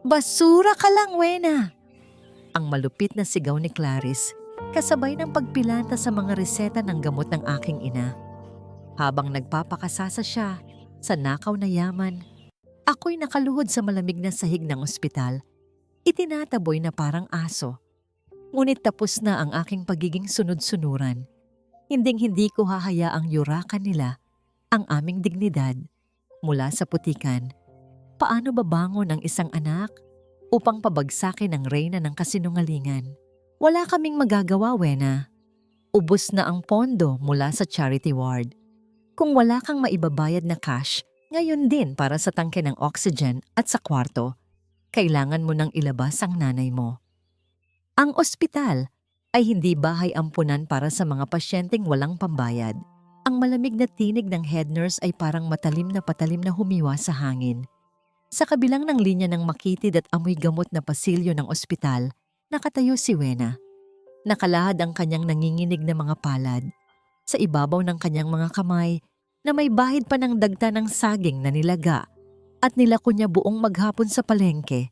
Basura ka lang, Wena! Ang malupit na sigaw ni Clarice, kasabay ng pagpilanta sa mga reseta ng gamot ng aking ina. Habang nagpapakasasa siya sa nakaw na yaman, ako'y nakaluhod sa malamig na sahig ng ospital, itinataboy na parang aso. Ngunit tapos na ang aking pagiging sunod-sunuran. Hinding-hindi ko hahayaang yurakan nila ang aming dignidad mula sa putikan. Paano babangon ang isang anak upang pabagsakin ang reyna ng kasinungalingan? Wala kaming magagawa, Wena. Ubos na ang pondo mula sa charity ward. Kung wala kang maibabayad na cash, ngayon din para sa tangke ng oxygen at sa kwarto, kailangan mo nang ilabas ang nanay mo. Ang ospital ay hindi bahay ampunan para sa mga pasyenteng walang pambayad. Ang malamig na tinig ng head nurse ay parang matalim na humiwa sa hangin. Sa kabilang ng linya ng makitid at amoy gamot na pasilyo ng ospital, nakatayo si Wena. Nakalahad ang kanyang nanginginig na mga palad. Sa ibabaw ng kanyang mga kamay na may bahid pa ng dagta ng saging na nilaga at nilako niya buong maghapon sa palengke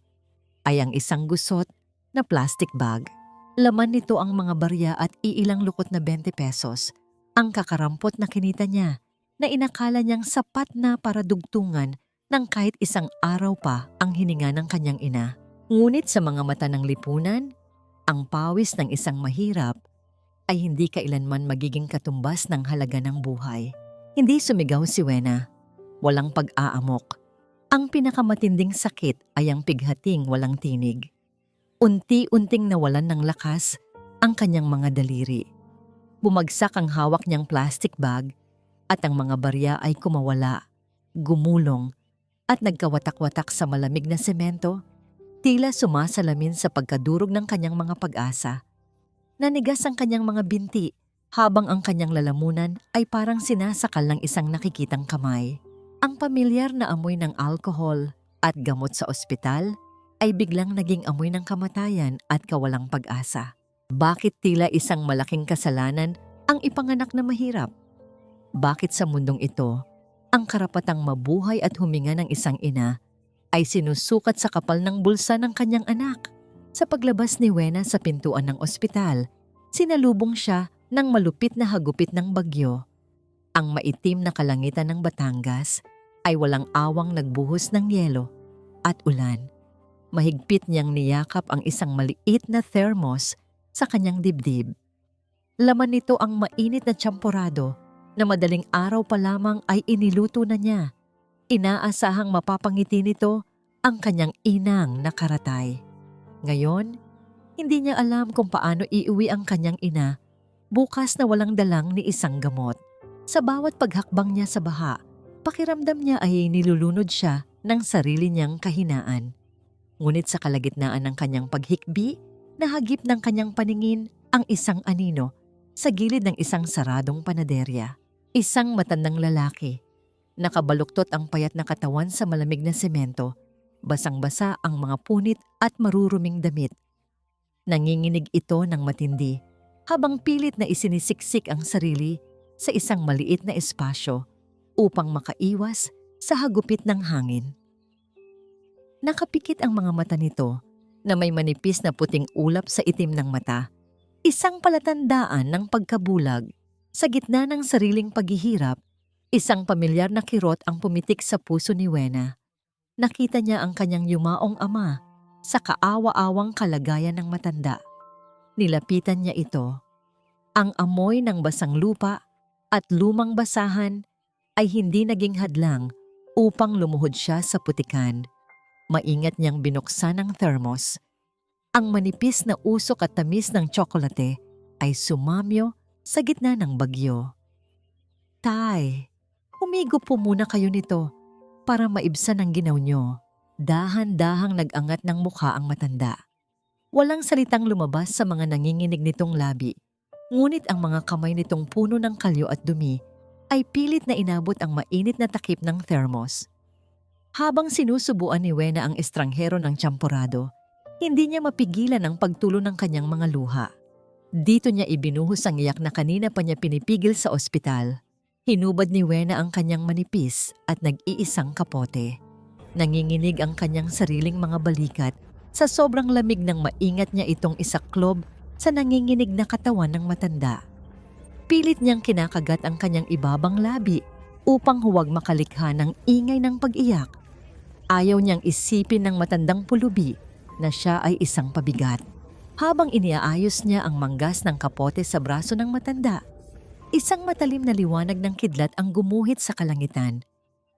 ay ang isang gusot na plastic bag. Laman nito ang mga barya at iilang lukot na 20 pesos. Ang kakarampot na kinita niya na inakala niyang sapat na para dugtungan ng kahit isang araw pa ang hininga ng kanyang ina. Ngunit sa mga mata ng lipunan, ang pawis ng isang mahirap ay hindi kailanman magiging katumbas ng halaga ng buhay. Hindi sumigaw si Wena. Walang pag-aamok. Ang pinakamatinding sakit ay ang pighating walang tinig. Unti-unting nawalan ng lakas ang kanyang mga daliri. Bumagsak ang hawak niyang plastic bag at ang mga barya ay kumawala, gumulong at nagkawatak-watak sa malamig na semento, tila sumasalamin sa pagkadurog ng kanyang mga pag-asa. Nanigas ang kanyang mga binti habang ang kanyang lalamunan ay parang sinasakal ng isang nakikitang kamay. Ang pamilyar na amoy ng alkohol at gamot sa ospital ay biglang naging amoy ng kamatayan at kawalang pag-asa. Bakit tila isang malaking kasalanan ang ipanganak na mahirap? Bakit sa mundong ito, ang karapatang mabuhay at huminga ng isang ina ay sinusukat sa kapal ng bulsa ng kanyang anak? Sa paglabas ni Wena sa pintuan ng ospital, sinalubong siya ng malupit na hagupit ng bagyo. Ang maitim na kalangitan ng Batangas ay walang awang nagbuhos ng yelo at ulan. Mahigpit niyang niyakap ang isang maliit na thermos sa kanyang dibdib. Laman nito ang mainit na tsamporado na madaling araw pa lamang ay iniluto na niya. Inaasahang mapapangiti nito ang kanyang inang nakaratay. Ngayon, hindi niya alam kung paano iuwi ang kanyang ina bukas na walang dalang ni isang gamot. Sa bawat paghakbang niya sa baha, pakiramdam niya ay nilulunod siya ng sarili niyang kahinaan. Ngunit sa kalagitnaan ng kanyang paghikbi, nahagip ng kanyang paningin ang isang anino sa gilid ng isang saradong panaderya. Isang matandang lalaki. Nakabaluktot ang payat na katawan sa malamig na semento. Basang-basa ang mga punit at maruruming damit. Nanginginig ito ng matindi habang pilit na isinisiksik ang sarili sa isang maliit na espasyo upang makaiwas sa hagupit ng hangin. Nakapikit ang mga mata nito na may manipis na puting ulap sa itim ng mata, isang palatandaan ng pagkabulag. Sa gitna ng sariling paghihirap, isang pamilyar na kirot ang pumitik sa puso ni Wena. Nakita niya ang kanyang yumaong ama sa kaawa-awang kalagayan ng matanda. Nilapitan niya ito. Ang amoy ng basang lupa at lumang basahan ay hindi naging hadlang upang lumuhod siya sa putikan. Maingat niyang binuksan ang thermos. Ang manipis na usok at tamis ng tsokolate ay sumamyo sa gitna ng bagyo. Tay, humigo po muna kayo nito para maibsan ang ginaw niyo. Dahan-dahang nag-angat ng mukha ang matanda. Walang salitang lumabas sa mga nanginginig nitong labi. Ngunit ang mga kamay nitong puno ng kalyo at dumi ay pilit na inabot ang mainit na takip ng thermos. Habang sinusubuan ni Wena ang estranghero ng tsamporado, hindi niya mapigilan ang pagtulo ng kanyang mga luha. Dito niya ibinuhos ang iyak na kanina pa niya pinipigil sa ospital. Hinubad ni Wena ang kanyang manipis at nag-iisang kapote. Nanginginig ang kanyang sariling mga balikat sa sobrang lamig ng maingat niya itong isaklob sa nanginginig na katawan ng matanda. Pilit niyang kinakagat ang kanyang ibabang labi upang huwag makalikha ng ingay ng pag-iyak. Ayaw niyang isipin ng matandang pulubi na siya ay isang pabigat. Habang iniaayos niya ang manggas ng kapote sa braso ng matanda, isang matalim na liwanag ng kidlat ang gumuhit sa kalangitan.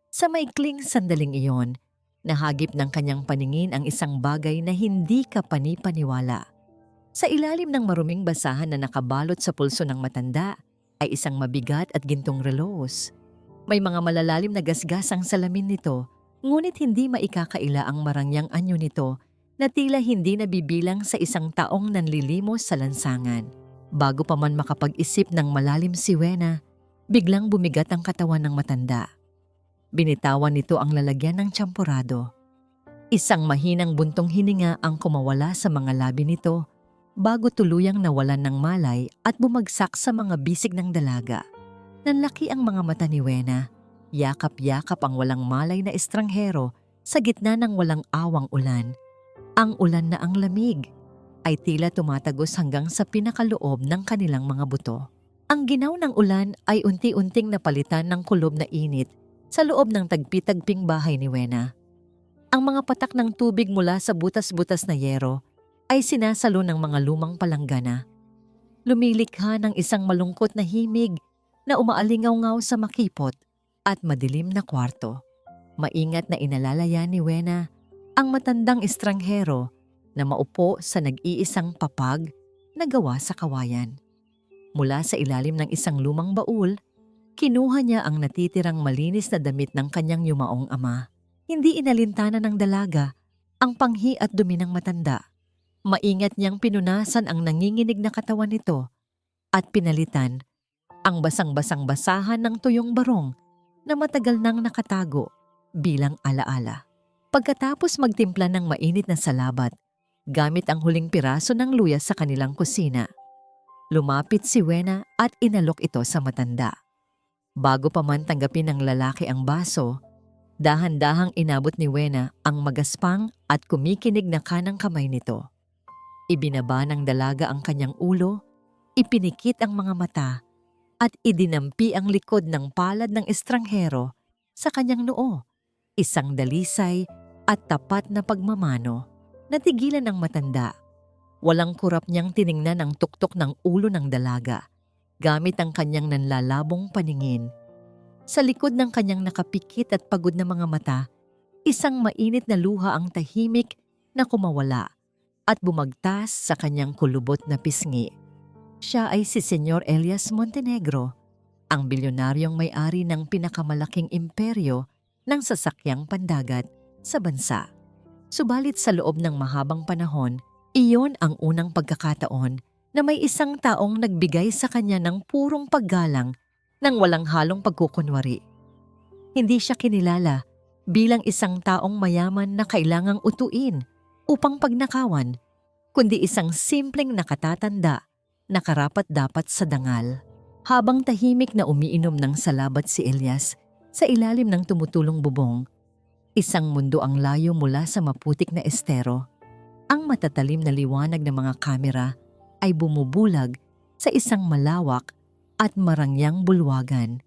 Sa maikling sandaling iyon, nahagip ng kanyang paningin ang isang bagay na hindi ka panipaniwala. Sa ilalim ng maruming basahan na nakabalot sa pulso ng matanda ay isang mabigat at gintong relos. May mga malalalim na gasgas ang salamin nito, ngunit hindi maikakaila ang marangyang anyo nito na tila hindi nabibilang sa isang taong nanlilimos sa lansangan. Bago pa man makapag-isip ng malalim si Wena, biglang bumigat ang katawan ng matanda. Binitawan nito ang lalagyan ng tsampurado. Isang mahinang buntong hininga ang kumawala sa mga labi nito bago tuluyang nawalan ng malay at bumagsak sa mga bisig ng dalaga. Nanlaki ang mga mata ni Wena. Yakap-yakap ang walang malay na estranghero sa gitna ng walang awang ulan. Ang ulan na ang lamig ay tila tumatagos hanggang sa pinakaloob ng kanilang mga buto. Ang ginaw ng ulan ay unti-unting napalitan ng kulob na init sa loob ng tagpi-tagping bahay ni Wena. Ang mga patak ng tubig mula sa butas-butas na yero ay sinasalo ng mga lumang palanggana. Lumilikha ng isang malungkot na himig na umaalingaw-ngaw sa makipot at madilim na kwarto. Maingat na inalalaya ni Wena ang matandang estranghero na maupo sa nag-iisang papag na gawa sa kawayan. Mula sa ilalim ng isang lumang baul, kinuha niya ang natitirang malinis na damit ng kanyang yumaong ama. Hindi inalintana ng dalaga ang panghi at dumi ng matanda. Maingat niyang pinunasan ang nanginginig na katawan nito at pinalitan ang basang-basang basahan ng tuyong barong na matagal nang nakatago bilang alaala. Pagkatapos magtimpla ng mainit na salabat, gamit ang huling piraso ng luya sa kanilang kusina, lumapit si Wena at inalok ito sa matanda. Bago pa man tanggapin ng lalaki ang baso, dahan-dahang inabot ni Wena ang magaspang at kumikinig na kanang kamay nito. Ibinaba ng dalaga ang kanyang ulo, ipinikit ang mga mata, at idinampi ang likod ng palad ng estranghero sa kanyang noo. Isang dalisay at tapat na pagmamano. Natigilan ang matanda. Walang kurap niyang tiningnan ang tuktok ng ulo ng dalaga, gamit ang kanyang nanlalabong paningin. Sa likod ng kanyang nakapikit at pagod na mga mata, isang mainit na luha ang tahimik na kumawala at bumagtas sa kanyang kulubot na pisngi. Siya ay si Senyor Elias Montenegro, ang bilyonaryong may-ari ng pinakamalaking imperyo ng sasakyang pandagat sa bansa. Subalit sa loob ng mahabang panahon, iyon ang unang pagkakataon na may isang taong nagbigay sa kanya ng purong paggalang nang walang halong pagkukunwari. Hindi siya kinilala bilang isang taong mayaman na kailangang utuin upang pagnakawan, kundi isang simpleng nakatatanda na karapat-dapat sa dangal. Habang tahimik na umiinom ng salabat si Elias sa ilalim ng tumutulong bubong, isang mundo ang layo mula sa maputik na estero. Ang matatalim na liwanag ng mga kamera ay bumubulag sa isang malawak at marangyang bulwagan.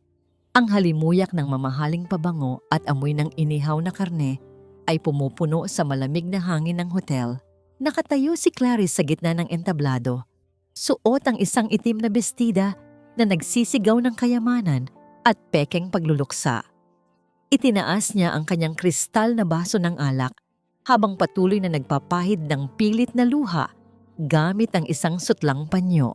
Ang halimuyak ng mamahaling pabango at amoy ng inihaw na karne ay pumupuno sa malamig na hangin ng hotel. Nakatayo si Clarice sa gitna ng entablado. Suot ang isang itim na bestida na nagsisigaw ng kayamanan at pekeng pagluluksa. Itinaas niya ang kanyang kristal na baso ng alak habang patuloy na nagpapahid ng pilit na luha gamit ang isang sutlang panyo.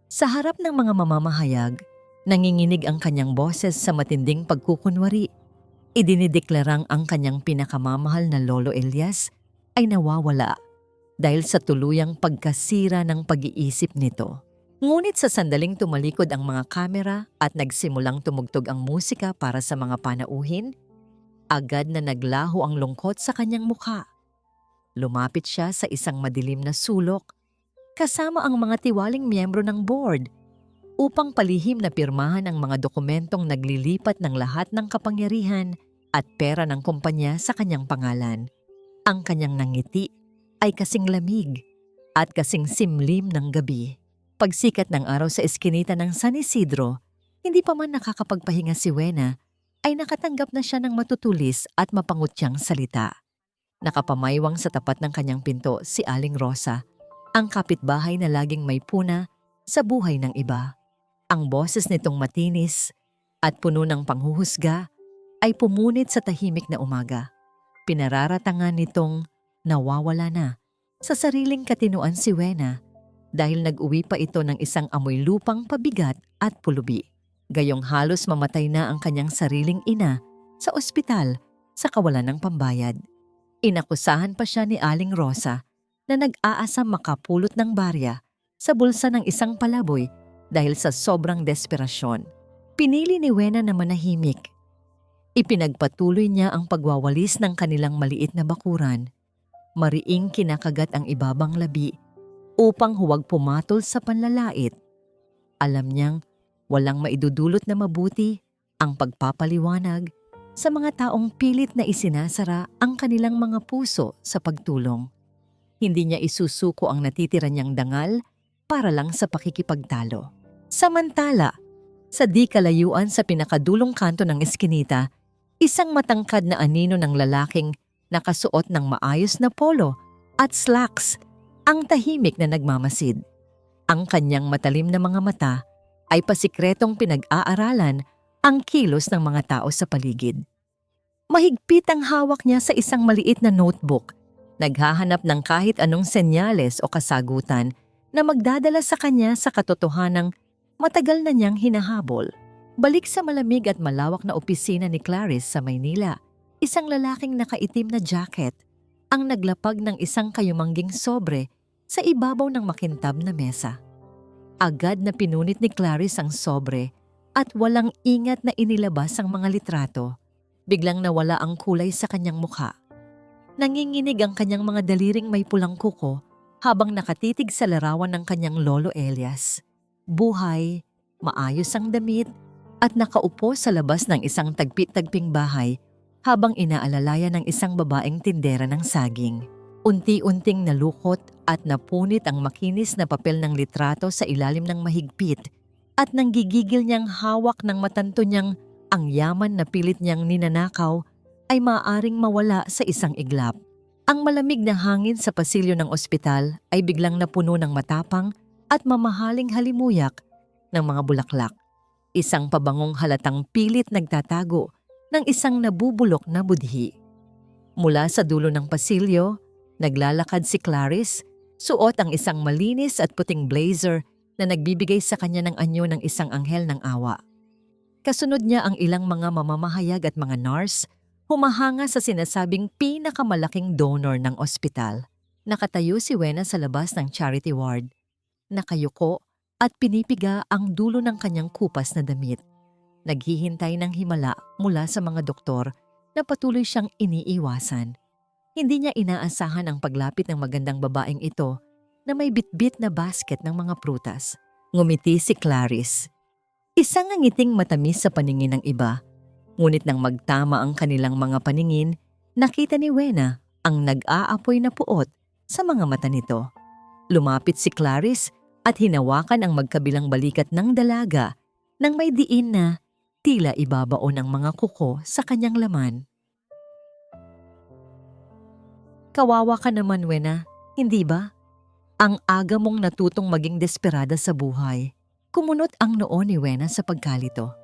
Sa harap ng mga mamamahayag, nanginginig ang kanyang boses sa matinding pagkukunwari. Idinideklarang ang kanyang pinakamamahal na Lolo Elias ay nawawala dahil sa tuluyang pagkasira ng pag-iisip nito. Ngunit sa sandaling tumalikod ang mga kamera at nagsimulang tumugtog ang musika para sa mga panauhin, agad na naglaho ang lungkot sa kanyang mukha. Lumapit siya sa isang madilim na sulok kasama ang mga tiwaling miyembro ng board upang palihim na pirmahan ang mga dokumentong naglilipat ng lahat ng kapangyarihan at pera ng kumpanya sa kanyang pangalan. Ang kanyang nangiti ay kasing lamig at kasing simlim ng gabi. Pagsikat ng araw sa eskinita ng San Isidro, hindi pa man nakakapagpahinga si Wena, ay nakatanggap na siya ng matutulis at mapangutyang salita. Nakapamaywang sa tapat ng kanyang pinto si Aling Rosa, ang kapitbahay na laging may puna sa buhay ng iba. Ang boses nitong matinis at puno ng panghuhusga ay pumunit sa tahimik na umaga. Pinararatangan nitong nawawala na sa sariling katinuan si Wena dahil nag-uwi pa ito ng isang amoy lupang pabigat at pulubi. Gayong halos mamatay na ang kanyang sariling ina sa ospital sa kawalan ng pambayad. Inakusahan pa siya ni Aling Rosa na nag-aasam makapulot ng barya sa bulsa ng isang palaboy dahil sa sobrang desperasyon. Pinili ni Wena na manahimik. Ipinagpatuloy niya ang pagwawalis ng kanilang maliit na bakuran. Mariing kinakagat ang ibabang labi upang huwag pumatol sa panlalait. Alam niyang walang maidudulot na mabuti ang pagpapaliwanag sa mga taong pilit na isinasara ang kanilang mga puso sa pagtulong. Hindi niya isusuko ang natitira niyang dangal para lang sa pakikipagtalo. Samantala, sa di kalayuan sa pinakadulong kanto ng eskinita, isang matangkad na anino ng lalaking nakasuot ng maayos na polo at slacks ang tahimik na nagmamasid. Ang kanyang matalim na mga mata ay pasikretong pinag-aaralan ang kilos ng mga tao sa paligid. Mahigpit ang hawak niya sa isang maliit na notebook, naghahanap ng kahit anong senyales o kasagutan na magdadala sa kanya sa katotohanang matagal na niyang hinahabol. Balik sa malamig at malawak na opisina ni Clarice sa Maynila, isang lalaking nakaitim na jacket ang naglapag ng isang kayumangging sobre sa ibabaw ng makintab na mesa. Agad na pinunit ni Clarice ang sobre at walang ingat na inilabas ang mga litrato. Biglang nawala ang kulay sa kanyang mukha. Nanginginig ang kanyang mga daliring may pulang kuko habang nakatitig sa larawan ng kanyang lolo Elias. Buhay, maayos ang damit at nakaupo sa labas ng isang tagpi-tagping bahay habang inaalalayan ng isang babaeng tindera ng saging. Unti-unting nalukot at napunit ang makinis na papel ng litrato sa ilalim ng mahigpit at nanggigigil niyang hawak ng matanto niyang ang yaman na pilit niyang ninanakaw ay maaaring mawala sa isang iglap. Ang malamig na hangin sa pasilyo ng ospital ay biglang napuno ng matapang at mamahaling halimuyak ng mga bulaklak. Isang pabangong halatang pilit nagtatago ng isang nabubulok na budhi. Mula sa dulo ng pasilyo, naglalakad si Clarice, suot ang isang malinis at puting blazer na nagbibigay sa kanya ng anyo ng isang anghel ng awa. Kasunod niya ang ilang mga mamamahayag at mga nurse, humahanga sa sinasabing pinakamalaking donor ng ospital. Nakatayo si Wena sa labas ng charity ward. Nakayuko at pinipiga ang dulo ng kanyang kupas na damit. Naghihintay ng himala mula sa mga doktor na patuloy siyang iniiwasan. Hindi niya inaasahan ang paglapit ng magandang babaeng ito na may bitbit na basket ng mga prutas. Ngumiti si Clarice. Isang ngiting matamis sa paningin ng iba. Ngunit nang magtama ang kanilang mga paningin, nakita ni Wena ang nag-aapoy na puot sa mga mata nito. Lumapit si Clarice at hinawakan ang magkabilang balikat ng dalaga nang may diin na tila ibabaon ang mga kuko sa kanyang laman. Kawawa ka naman, Wena, hindi ba? Ang aga mong natutong maging desperada sa buhay. Kumunot ang noo ni Wena sa pagkalito.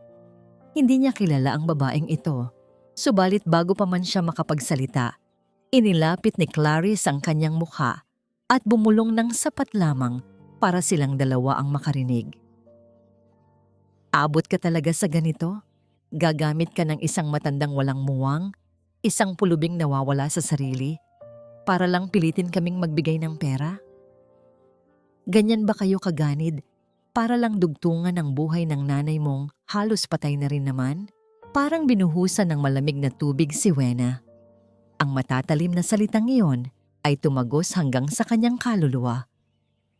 Hindi niya kilala ang babaeng ito. Subalit bago pa man siya makapagsalita, inilapit ni Clarice ang kanyang mukha at bumulong ng sapat lamang para silang dalawa ang makarinig. Abot ka talaga sa ganito? Gagamit ka ng isang matandang walang muwang, isang pulubing nawawala sa sarili, para lang pilitin kaming magbigay ng pera? Ganyan ba kayo kaganid? Para lang dugtungan ang buhay ng nanay mong halos patay na rin naman? Parang binuhusan ng malamig na tubig si Wena. Ang matatalim na salitang iyon ay tumagos hanggang sa kanyang kaluluwa.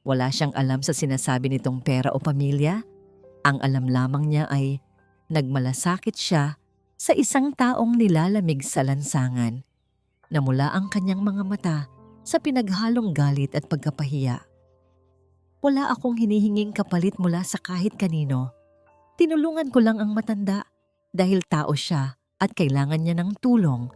Wala siyang alam sa sinasabi nitong pera o pamilya. Ang alam lamang niya ay nagmalasakit siya sa isang taong nilalamig sa lansangan. Namula ang kanyang mga mata sa pinaghalong galit at pagkapahiya. Wala akong hinihinging kapalit mula sa kahit kanino. Tinulungan ko lang ang matanda dahil tao siya at kailangan niya ng tulong.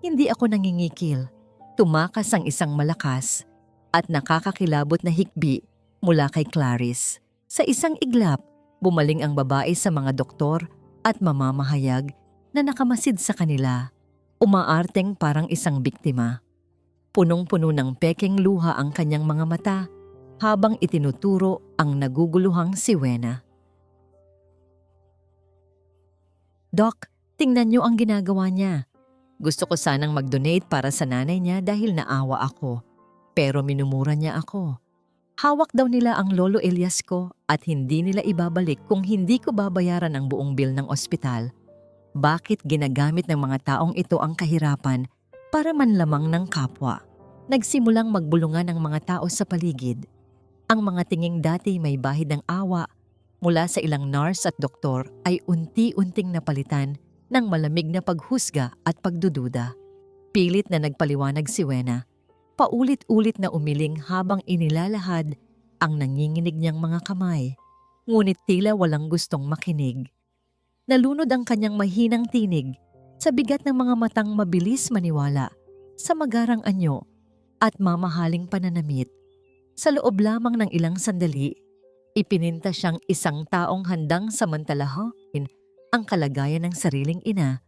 Hindi ako nangingikil. Tumakas ang isang malakas at nakakakilabot na hikbi mula kay Clarice. Sa isang iglap, bumaling ang babae sa mga doktor at mamamahayag na nakamasid sa kanila. Umaarteng parang isang biktima. Punong-puno ng pekeng luha ang kanyang mga mata habang itinuturo ang naguguluhang si Wena. "Doc, tingnan niyo ang ginagawa niya. Gusto ko sanang mag-donate para sa nanay niya dahil naawa ako. Pero minumura niya ako. Hawak daw nila ang Lolo Elias ko at hindi nila ibabalik kung hindi ko babayaran ang buong bill ng ospital. Bakit ginagamit ng mga taong ito ang kahirapan para manlamang ng kapwa?" Nagsimulang magbulungan ang mga tao sa paligid. Ang mga tinging dati may bahid ng awa mula sa ilang nurse at doktor ay unti-unting napalitan ng malamig na paghusga at pagdududa. Pilit na nagpaliwanag si Wena. Paulit-ulit na umiling habang inilalahad ang nanginginig niyang mga kamay. Ngunit tila walang gustong makinig. Nalunod ang kanyang mahinang tinig sa bigat ng mga matang mabilis maniwala sa magarang anyo at mamahaling pananamit. Sa loob lamang ng ilang sandali, ipininta siyang isang taong handang samantalahin ang kalagayan ng sariling ina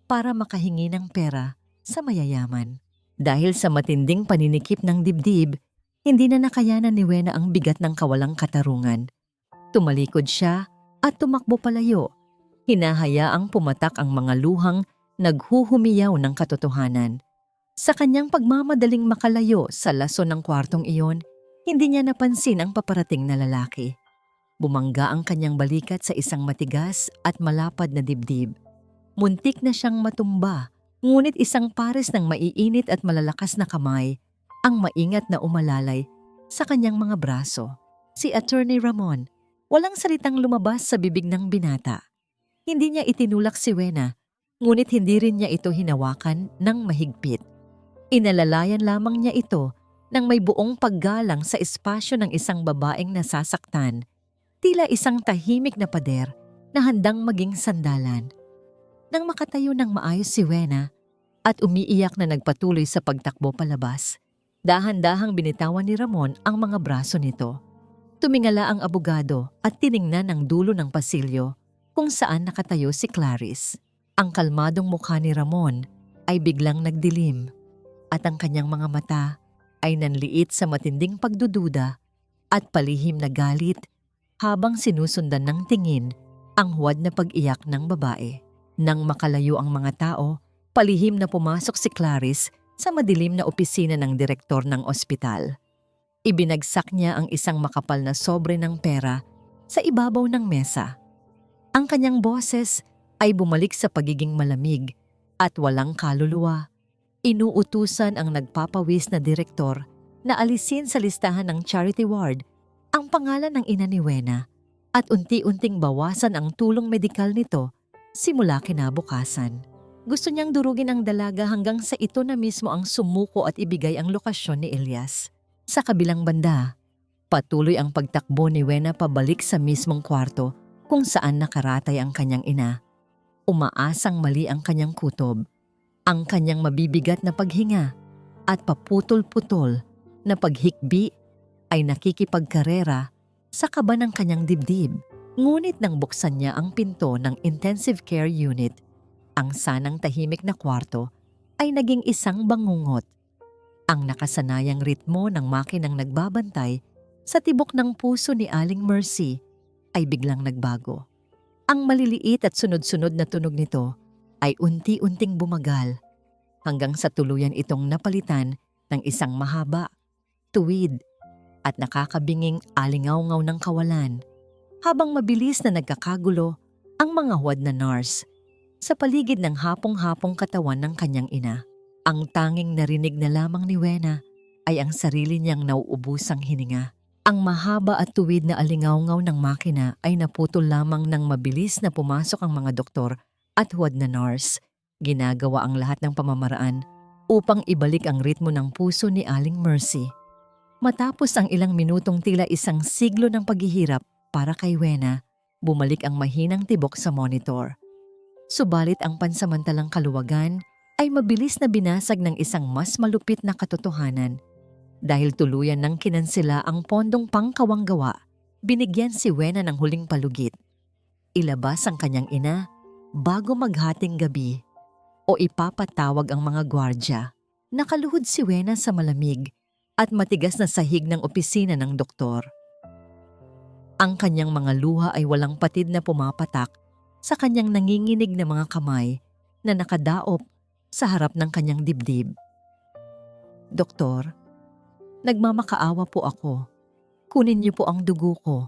para makahingi ng pera sa mayayaman. Dahil sa matinding paninikip ng dibdib, hindi na nakayanan ni Wena ang bigat ng kawalang katarungan. Tumalikod siya at tumakbo palayo. Hinahayaang pumatak ang mga luhang naghuhumiyaw ng katotohanan. Sa kanyang pagmamadaling makalayo sa lason ng kwartong iyon, hindi niya napansin ang paparating na lalaki. Bumangga ang kanyang balikat sa isang matigas at malapad na dibdib. Muntik na siyang matumba, ngunit isang pares ng maiinit at malalakas na kamay ang maingat na umalalay sa kanyang mga braso. Si Attorney Ramon, walang salitang lumabas sa bibig ng binata. Hindi niya itinulak si Wena, ngunit hindi rin niya ito hinawakan ng mahigpit. Inalalayan lamang niya ito nang may buong paggalang sa espasyo ng isang babaeng nasasaktan, tila isang tahimik na pader na handang maging sandalan. Nang makatayo ng maayos si Wena at umiiyak na nagpatuloy sa pagtakbo palabas, dahan-dahang binitawan ni Ramon ang mga braso nito. Tumingala ang abogado at tiningnan ang dulo ng pasilyo kung saan nakatayo si Clarice. Ang kalmadong mukha ni Ramon ay biglang nagdilim at ang kanyang mga mata ay nanliit sa matinding pagdududa at palihim na galit habang sinusundan ng tingin ang huwad na pag-iyak ng babae. Nang makalayo ang mga tao, palihim na pumasok si Clarice sa madilim na opisina ng direktor ng ospital. Ibinagsak niya ang isang makapal na sobre ng pera sa ibabaw ng mesa. Ang kanyang boses ay bumalik sa pagiging malamig at walang kaluluwa. Inuutusan ang nagpapawis na direktor na alisin sa listahan ng charity ward ang pangalan ng ina ni Wena at unti-unting bawasan ang tulong medikal nito simula kinabukasan. Gusto niyang durugin ang dalaga hanggang sa ito na mismo ang sumuko at ibigay ang lokasyon ni Elias. Sa kabilang banda, patuloy ang pagtakbo ni Wena pabalik sa mismong kwarto kung saan nakaratay ang kanyang ina. Umaasang mali ang kanyang kutob. Ang kanyang mabibigat na paghinga at paputol-putol na paghikbi ay nakikipagkarera sa kaba ng kanyang dibdib. Ngunit nang buksan niya ang pinto ng intensive care unit, ang sanang tahimik na kwarto ay naging isang bangungot. Ang nakasanayang ritmo ng makinang nagbabantay sa tibok ng puso ni Aling Mercy ay biglang nagbago. Ang maliliit at sunod-sunod na tunog nito ay unti-unting bumagal hanggang sa tuluyan itong napalitan ng isang mahaba, tuwid at nakakabinging alingaw-ngaw ng kawalan habang mabilis na nagkakagulo ang mga huwad na nurse sa paligid ng hapong-hapong katawan ng kanyang ina. Ang tanging narinig na lamang ni Wena ay ang sarili niyang nauubusang hininga. Ang mahaba at tuwid na alingaw-ngaw ng makina ay naputol lamang nang mabilis na pumasok ang mga doktor At huwad na nurse, ginagawa ang lahat ng pamamaraan upang ibalik ang ritmo ng puso ni Aling Mercy. Matapos ang ilang minutong tila isang siglo ng paghihirap para kay Wena, bumalik ang mahinang tibok sa monitor. Subalit ang pansamantalang kaluwagan ay mabilis na binasag ng isang mas malupit na katotohanan. Dahil tuluyan ng kinansela ang pondong pangkawanggawa, binigyan si Wena ng huling palugit. Ilabas ang kanyang ina bago maghating gabi o ipapatawag ang mga gwardya. Nakaluhod si Wena sa malamig at matigas na sahig ng opisina ng doktor. Ang kanyang mga luha ay walang patid na pumapatak sa kanyang nanginginig na mga kamay na nakadaop sa harap ng kanyang dibdib. Doktor, nagmamakaawa po ako. Kunin niyo po ang dugo ko.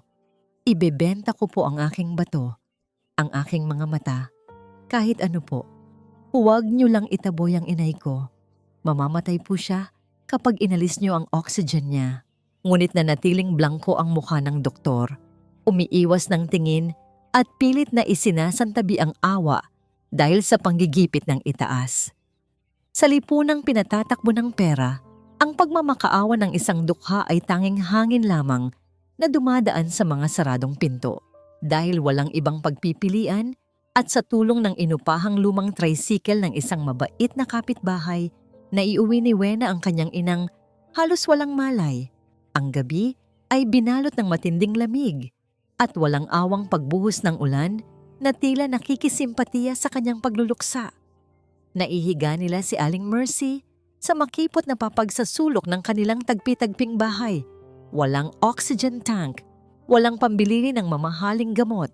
Ibebenta ko po ang aking bato, ang aking mga mata, kahit ano po. Huwag niyo lang itaboy ang inay ko. Mamamatay po siya kapag inalis niyo ang oxygen niya. Ngunit nanatiling blanko ang mukha ng doktor. Umiiwas ng tingin at pilit na isinasantabi ang awa dahil sa panggigipit ng itaas. Sa lipunang pinatatakbo ng pera, ang pagmamakaawa ng isang dukha ay tanging hangin lamang na dumadaan sa mga saradong pinto. Dahil walang ibang pagpipilian at sa tulong ng inupahang lumang tricycle ng isang mabait na kapitbahay, naiuwi ni Wena ang kanyang inang halos walang malay. Ang gabi ay binalot ng matinding lamig at walang awang pagbuhos ng ulan na tila nakikisimpatiya sa kanyang pagluluksa. Naihiga nila si Aling Mercy sa makipot na papagsasulok ng kanilang tagpi-tagping bahay. Walang oxygen tank, walang pambili ng mamahaling gamot.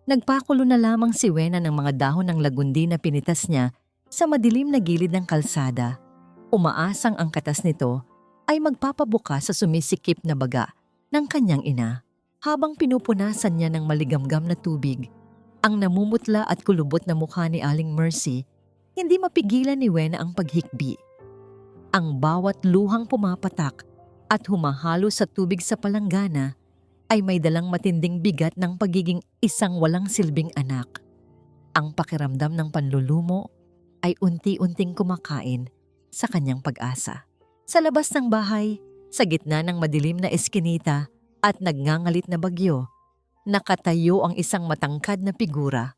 Nagpakulo na lamang si Wena ng mga dahon ng lagundi na pinitas niya sa madilim na gilid ng kalsada. Umaasang ang katas nito ay magpapabuka sa sumisikip na baga ng kanyang ina. Habang pinupunasan niya ng maligamgam na tubig, ang namumutla at kulubot na mukha ni Aling Mercy, hindi mapigilan ni Wena ang paghikbi. Ang bawat luhang pumapatak at humahalo sa tubig sa palanggana ay may dalang matinding bigat ng pagiging isang walang silbing anak. Ang pakiramdam ng panlulumo ay unti-unting kumakain sa kanyang pag-asa. Sa labas ng bahay, sa gitna ng madilim na eskinita at nagngangalit na bagyo, nakatayo ang isang matangkad na figura.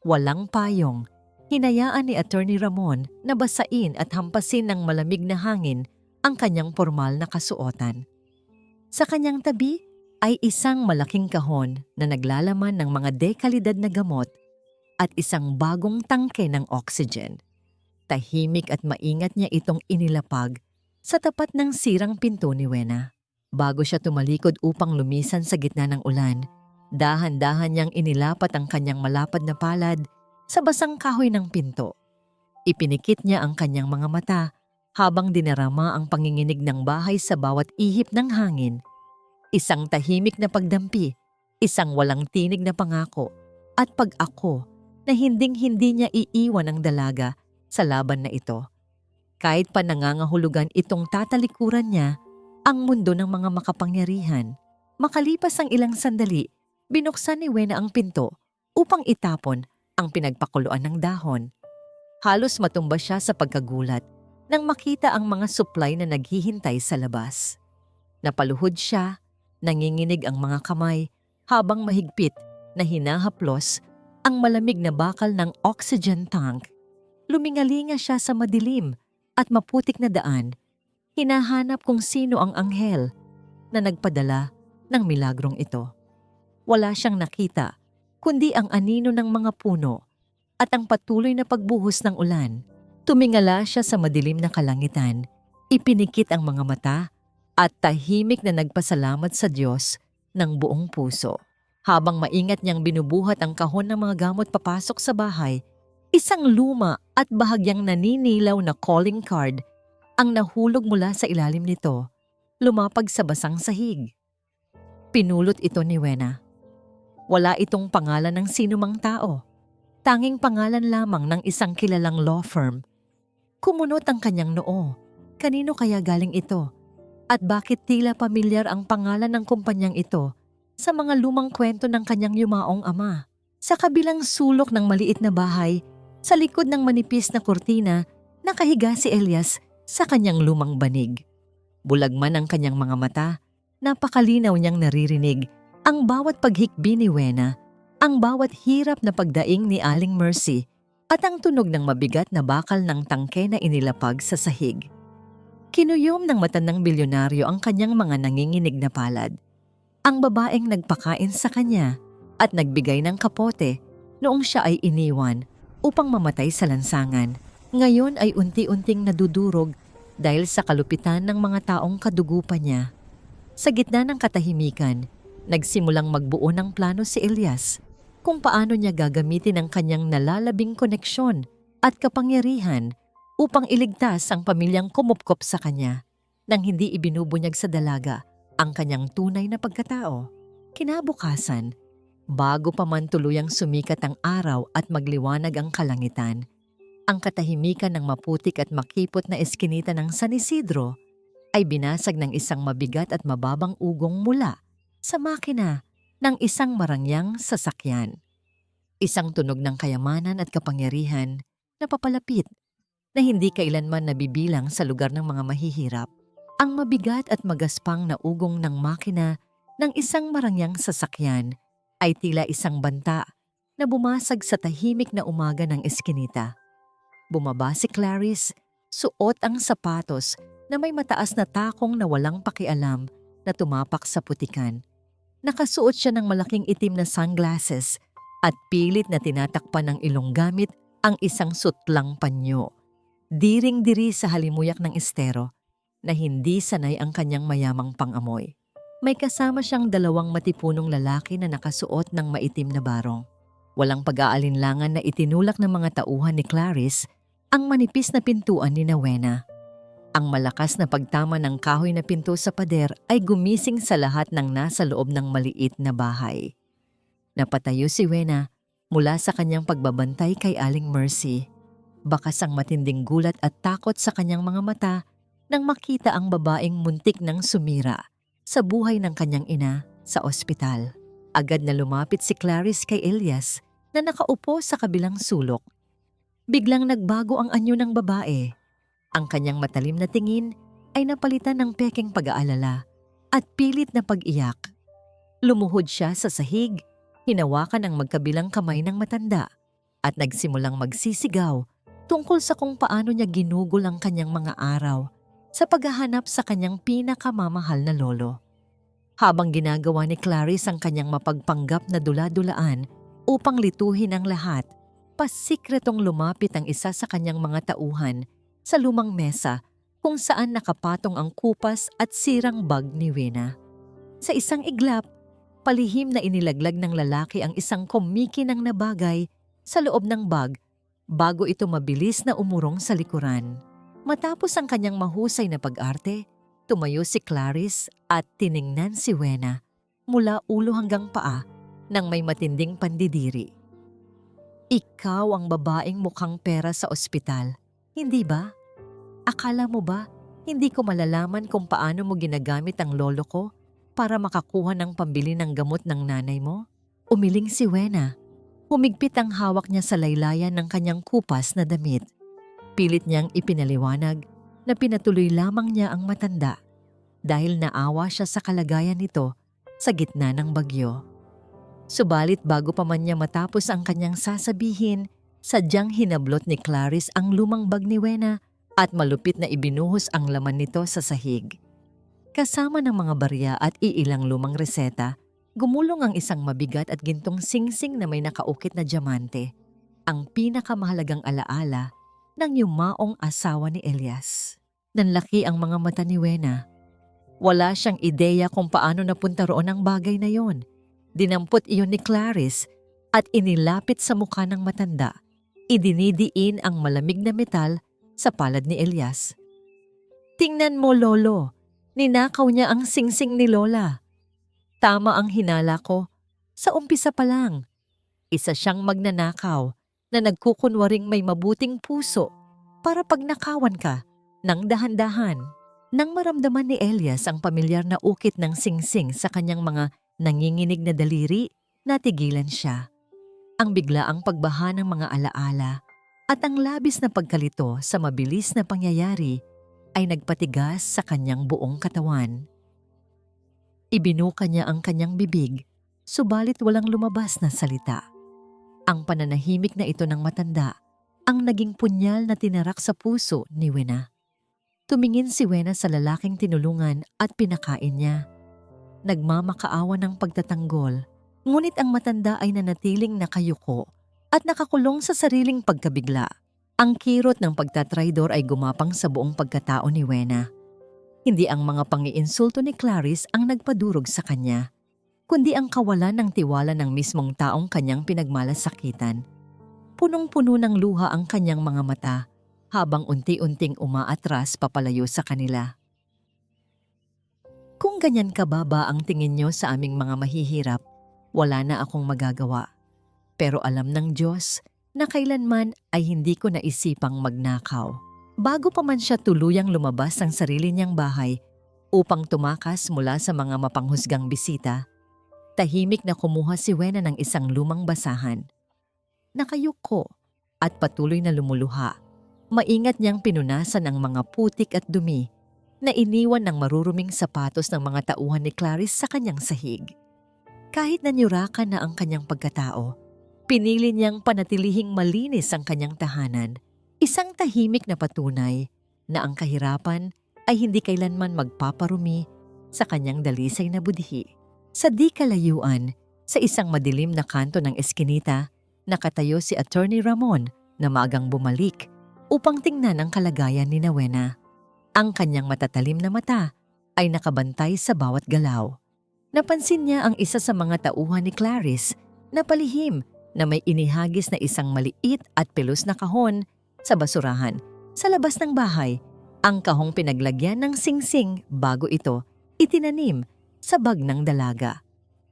Walang payong, hinayaan ni Attorney Ramon na basain at hampasin ng malamig na hangin ang kanyang formal na kasuotan. Sa kanyang tabi ay isang malaking kahon na naglalaman ng mga dekalidad na gamot at isang bagong tangke ng oxygen. Tahimik at maingat niya itong inilapag sa tapat ng sirang pinto ni Wena. Bago siya tumalikod upang lumisan sa gitna ng ulan, dahan-dahan niyang inilapat ang kanyang malapad na palad sa basang kahoy ng pinto. Ipinikit niya ang kanyang mga mata habang dinarama ang panginginig ng bahay sa bawat ihip ng hangin. Isang tahimik na pagdampi, isang walang tinig na pangako, at pag-ako na hinding-hindi niya iiwan ang dalaga sa laban na ito. Kahit pa nangangahulugan itong tatalikuran niya ang mundo ng mga makapangyarihan. Makalipas ang ilang sandali, binuksan ni Wena ang pinto upang itapon ang pinagpakuluan ng dahon. Halos matumba siya sa pagkagulat nang makita ang mga supply na naghihintay sa labas. Napaluhod siya, nanginginig ang mga kamay habang mahigpit na hinahaplos ang malamig na bakal ng oxygen tank. Lumingalinga siya sa madilim at maputik na daan. Hinahanap kung sino ang anghel na nagpadala ng milagrong ito. Wala siyang nakita, kundi ang anino ng mga puno at ang patuloy na pagbuhos ng ulan. Tumingala siya sa madilim na kalangitan, ipinikit ang mga mata at tahimik na nagpasalamat sa Diyos ng buong puso. Habang maingat niyang binubuhat ang kahon ng mga gamot papasok sa bahay, isang luma at bahagyang naninilaw na calling card ang nahulog mula sa ilalim nito, lumapag sa basang sahig. Pinulot ito ni Wena. Wala itong pangalan ng sinumang tao. Tanging pangalan lamang ng isang kilalang law firm. Kumunot ang kanyang noo. Kanino kaya galing ito? At bakit tila pamilyar ang pangalan ng kumpanyang ito sa mga lumang kwento ng kanyang yumaong ama? Sa kabilang sulok ng maliit na bahay, sa likod ng manipis na kurtina, nakahiga si Elias sa kanyang lumang banig. Bulag man ang kanyang mga mata, napakalinaw niyang naririnig ang bawat paghikbi ni Wena, ang bawat hirap na pagdaing ni Aling Mercy, at ang tunog ng mabigat na bakal ng tangke na inilapag sa sahig. Kinuyom ng matandang bilyonaryo ang kanyang mga nanginginig na palad. Ang babaeng nagpakain sa kanya at nagbigay ng kapote noong siya ay iniwan upang mamatay sa lansangan, ngayon ay unti-unting nadudurog dahil sa kalupitan ng mga taong kadugupan niya. Sa gitna ng katahimikan, nagsimulang magbuo ng plano si Elias kung paano niya gagamitin ang kanyang nalalabing koneksyon at kapangyarihan upang iligtas ang pamilyang kumupkop sa kanya nang hindi ibinubunyag sa dalaga ang kanyang tunay na pagkatao. Kinabukasan, bago pa man tuluyang sumikat ang araw at magliwanag ang kalangitan, ang katahimikan ng maputik at makipot na eskinita ng San Isidro ay binasag ng isang mabigat at mababang ugong mula sa makina ng isang marangyang sasakyan. Isang tunog ng kayamanan at kapangyarihan na papalapit na hindi kailanman nabibilang sa lugar ng mga mahihirap. Ang mabigat at magaspang na ugong ng makina ng isang marangyang sasakyan ay tila isang banta na bumasag sa tahimik na umaga ng eskinita. Bumaba si Clarice, suot ang sapatos na may mataas na takong na walang pakialam na tumapak sa putikan. Nakasuot siya ng malaking itim na sunglasses at pilit na tinatakpan ng ilong gamit ang isang sutlang panyo. Diring-diri sa halimuyak ng estero na hindi sanay ang kanyang mayamang pangamoy. May kasama siyang dalawang matipunong lalaki na nakasuot ng maitim na barong. Walang pag-aalinlangan na itinulak ng mga tauhan ni Clarice ang manipis na pintuan ni Wena. Ang malakas na pagtama ng kahoy na pinto sa pader ay gumising sa lahat ng nasa loob ng maliit na bahay. Napatayo si Wena mula sa kanyang pagbabantay kay Aling Mercy. Bakas ang matinding gulat at takot sa kanyang mga mata nang makita ang babaeng muntik ng sumira sa buhay ng kanyang ina sa ospital. Agad na lumapit si Clarice kay Elias na nakaupo sa kabilang sulok. Biglang nagbago ang anyo ng babae. Ang kanyang matalim na tingin ay napalitan ng pekeng pag-aalala at pilit na pag-iyak. Lumuhod siya sa sahig, hinawakan ang magkabilang kamay ng matanda at nagsimulang magsisigaw tungkol sa kung paano niya ginugol ang kanyang mga araw sa paghahanap sa kanyang pinakamamahal na lolo. Habang ginagawa ni Clarice ang kanyang mapagpanggap na dula-dulaan upang lituhin ang lahat, pasikretong lumapit ang isa sa kanyang mga tauhan sa lumang mesa kung saan nakapatong ang kupas at sirang bag ni Wena. Sa isang iglap, palihim na inilaglag ng lalaki ang isang kumikinang na bagay sa loob ng bag bago ito mabilis na umurong sa likuran. Matapos ang kanyang mahusay na pag-arte, tumayo si Clarice at tiningnan si Wena mula ulo hanggang paa nang may matinding pandidiri. Ikaw ang babaeng mukhang pera sa ospital, hindi ba? Akala mo ba hindi ko malalaman kung paano mo ginagamit ang lolo ko para makakuha ng pambili ng gamot ng nanay mo? Umiling si Wena. Humigpit ang hawak niya sa laylayan ng kanyang kupas na damit. Pilit niyang ipinaliwanag na pinatuloy lamang niya ang matanda dahil naawa siya sa kalagayan nito sa gitna ng bagyo. Subalit bago pa man niya matapos ang kanyang sasabihin, sadyang hinablot ni Clarice ang lumang bag ni Wena at malupit na ibinuhos ang laman nito sa sahig. Kasama ng mga barya at iilang lumang reseta, gumulong ang isang mabigat at gintong singsing na may nakaukit na diamante, ang pinakamahalagang alaala ng yumaong asawa ni Elias. Nanlaki ang mga mata ni Wena. Wala siyang ideya kung paano napunta roon ang bagay na yon. Dinampot iyon ni Clarice at inilapit sa mukha ng matanda. Idinidiin ang malamig na metal sa palad ni Elias. Tingnan mo, Lolo. Ninakaw niya ang singsing ni Lola. Tama ang hinala ko. Sa umpisa pa lang. Isa siyang magnanakaw na nagkukunwaring may mabuting puso para pag nakawan ka ng dahan-dahan. Nang maramdaman ni Elias ang pamilyar na ukit ng singsing sa kanyang mga nanginginig na daliri, natigilan siya. Ang biglaang pagbaha ng mga alaala at ang labis na pagkalito sa mabilis na pangyayari ay nagpatigas sa kanyang buong katawan. Ibinuka niya ang kanyang bibig, subalit walang lumabas na salita. Ang pananahimik na ito ng matanda ang naging punyal na tinarak sa puso ni Wena. Tumingin si Wena sa lalaking tinulungan at pinakain niya. Nagmamakaawa ng pagtatanggol, ngunit ang matanda ay nanatiling nakayuko at nakakulong sa sariling pagkabigla. Ang kirot ng pagtatraidor ay gumapang sa buong pagkatao ni Wena. Hindi ang mga pangiinsulto ni Clarice ang nagpadurog sa kanya, kundi ang kawalan ng tiwala ng mismong taong kanyang pinagmalasakitan. Punong-puno ng luha ang kanyang mga mata habang unti-unting umaatras papalayo sa kanila. Kung ganyan kababa ang tingin nyo sa aming mga mahihirap, wala na akong magagawa. Pero alam ng Diyos na kailanman ay hindi ko naisipang magnakaw. Bago pa man siya tuluyang lumabas ng sarili niyang bahay upang tumakas mula sa mga mapanghusgang bisita, tahimik na kumuha si Wena ng isang lumang basahan. Nakayuko at patuloy na lumuluha. Maingat niyang pinunasan ang mga putik at dumi na iniwan ng maruruming sapatos ng mga tauhan ni Clarice sa kanyang sahig. Kahit nanyurakan na ang kanyang pagkatao, pinili niyang panatilihing malinis ang kanyang tahanan, isang tahimik na patunay na ang kahirapan ay hindi kailanman magpaparumi sa kanyang dalisay na budhi. Sa di kalayuan, sa isang madilim na kanto ng eskinita, nakatayo si Attorney Ramon na maagang bumalik upang tingnan ang kalagayan ni Wena. Ang kanyang matatalim na mata ay nakabantay sa bawat galaw. Napansin niya ang isa sa mga tauhan ni Clarice na palihim na may inihagis na isang maliit at pelus na kahon sa basurahan sa labas ng bahay. Ang kahong pinaglagyan ng singsing bago ito itinanim sa bag ng dalaga.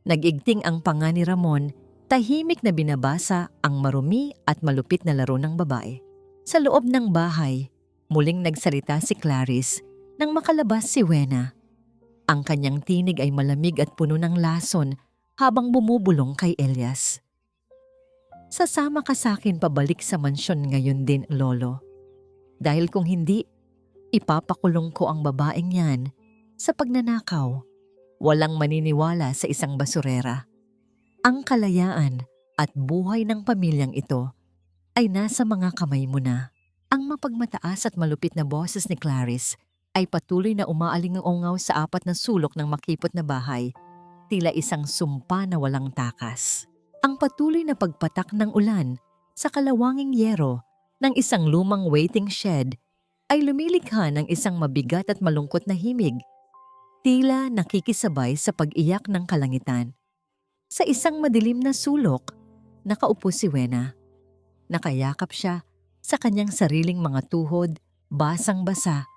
Nag-igting ang panga ni Ramon, tahimik na binabasa ang marumi at malupit na laro ng babae. Sa loob ng bahay, muling nagsalita si Clarice nang makalabas si Wena. Ang kanyang tinig ay malamig at puno ng lason habang bumubulong kay Elias. Sasama ka sa akin pabalik sa mansyon ngayon din, Lolo. Dahil kung hindi, ipapakulong ko ang babaeng yan sa pagnanakaw. Walang maniniwala sa isang basurera. Ang kalayaan at buhay ng pamilyang ito ay nasa mga kamay mo na. Ang mapagmataas at malupit na boses ni Clarice ay patuloy na umaalingaungaw sa apat na sulok ng makipot na bahay, tila isang sumpa na walang takas. Ang patuloy na pagpatak ng ulan sa kalawanging yero ng isang lumang waiting shed ay lumilikha ng isang mabigat at malungkot na himig, tila nakikisabay sa pag-iyak ng kalangitan. Sa isang madilim na sulok, nakaupo si Wena. Nakayakap siya sa kanyang sariling mga tuhod, basang-basa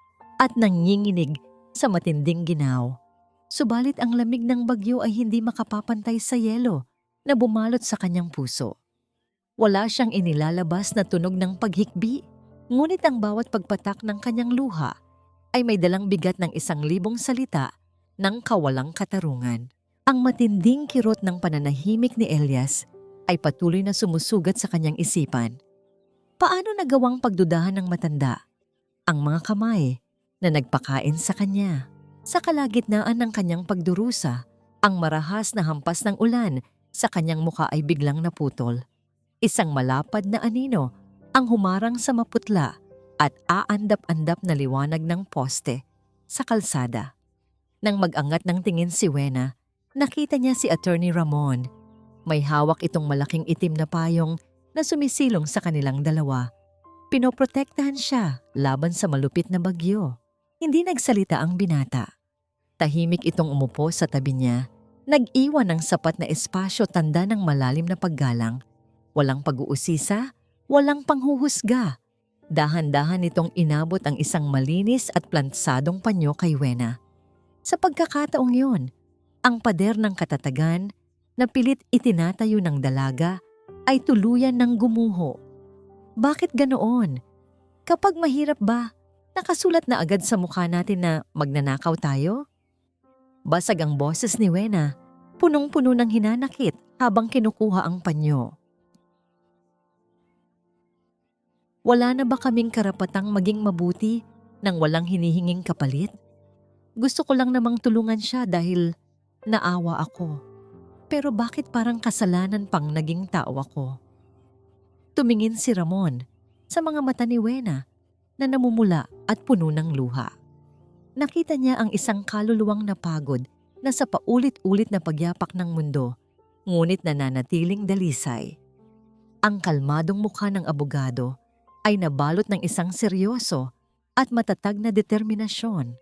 at nanginginig sa matinding ginaw. Subalit ang lamig ng bagyo ay hindi makapapantay sa yelo na bumalot sa kanyang puso. Wala siyang inilalabas na tunog ng paghikbi, ngunit ang bawat pagpatak ng kanyang luha ay may dalang bigat ng 1,000 salita ng kawalang katarungan. Ang matinding kirot ng pananahimik ni Elias ay patuloy na sumusugat sa kanyang isipan. Paano nagawang pagdudahan ng matanda ang mga kamay na nagpakain sa kanya? Sa kalagitnaan ng kanyang pagdurusa, ang marahas na hampas ng ulan sa kanyang muka ay biglang naputol. Isang malapad na anino ang humarang sa maputla at aandap-andap na liwanag ng poste sa kalsada. Nang mag-angat ng tingin si Wena, nakita niya si Attorney Ramon. May hawak itong malaking itim na payong na sumisilong sa kanilang dalawa. Pinoprotektahan siya laban sa malupit na bagyo. Hindi nagsalita ang binata. Tahimik itong umupo sa tabi niya, nag-iwan ng sapat na espasyo tanda ng malalim na paggalang. Walang pag-uusisa, walang panghuhusga. Dahan-dahan itong inabot ang isang malinis at plantsadong panyo kay Wena. Sa pagkakataong yun, ang pader ng katatagan na pilit itinatayo ng dalaga ay tuluyan ng gumuho. Bakit ganoon? Kapag mahirap ba, nakasulat na agad sa mukha natin na magnanakaw tayo? Basag ang boses ni Wena, punong-puno ng hinanakit habang kinukuha ang panyo. Wala na ba kaming karapatang maging mabuti nang walang hinihinging kapalit? Gusto ko lang namang tulungan siya dahil naawa ako. Pero bakit parang kasalanan pang naging tao ako? Tumingin si Ramon sa mga mata ni Wena na namumula at puno ng luha. Nakita niya ang isang kaluluwang napagod na sa paulit-ulit na pagyapak ng mundo, ngunit nananatiling dalisay. Ang kalmadong mukha ng abogado ay nabalot ng isang seryoso at matatag na determinasyon.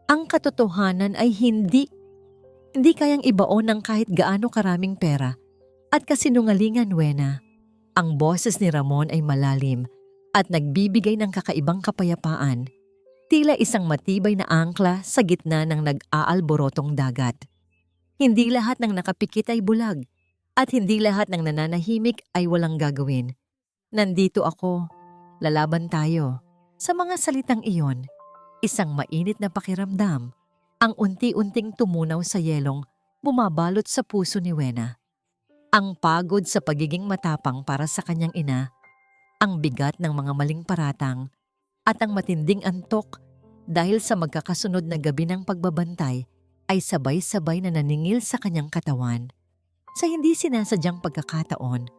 Ang katotohanan ay hindi kayang ibaon ng kahit gaano karaming pera at kasinungalingan, Wena. Ang boses ni Ramon ay malalim at nagbibigay ng kakaibang kapayapaan, tila isang matibay na angkla sa gitna ng nag-aalborotong dagat. Hindi lahat ng nakapikit ay bulag at hindi lahat ng nananahimik ay walang gagawin. Nandito ako, lalaban tayo. Sa mga salitang iyon, isang mainit na pakiramdam ang unti-unting tumunaw sa yelong bumabalot sa puso ni Wena. Ang pagod sa pagiging matapang para sa kanyang ina, ang bigat ng mga maling paratang, at ang matinding antok dahil sa magkakasunod na gabi ng pagbabantay ay sabay-sabay na naningil sa kanyang katawan. Sa hindi sinasadyang pagkakataon,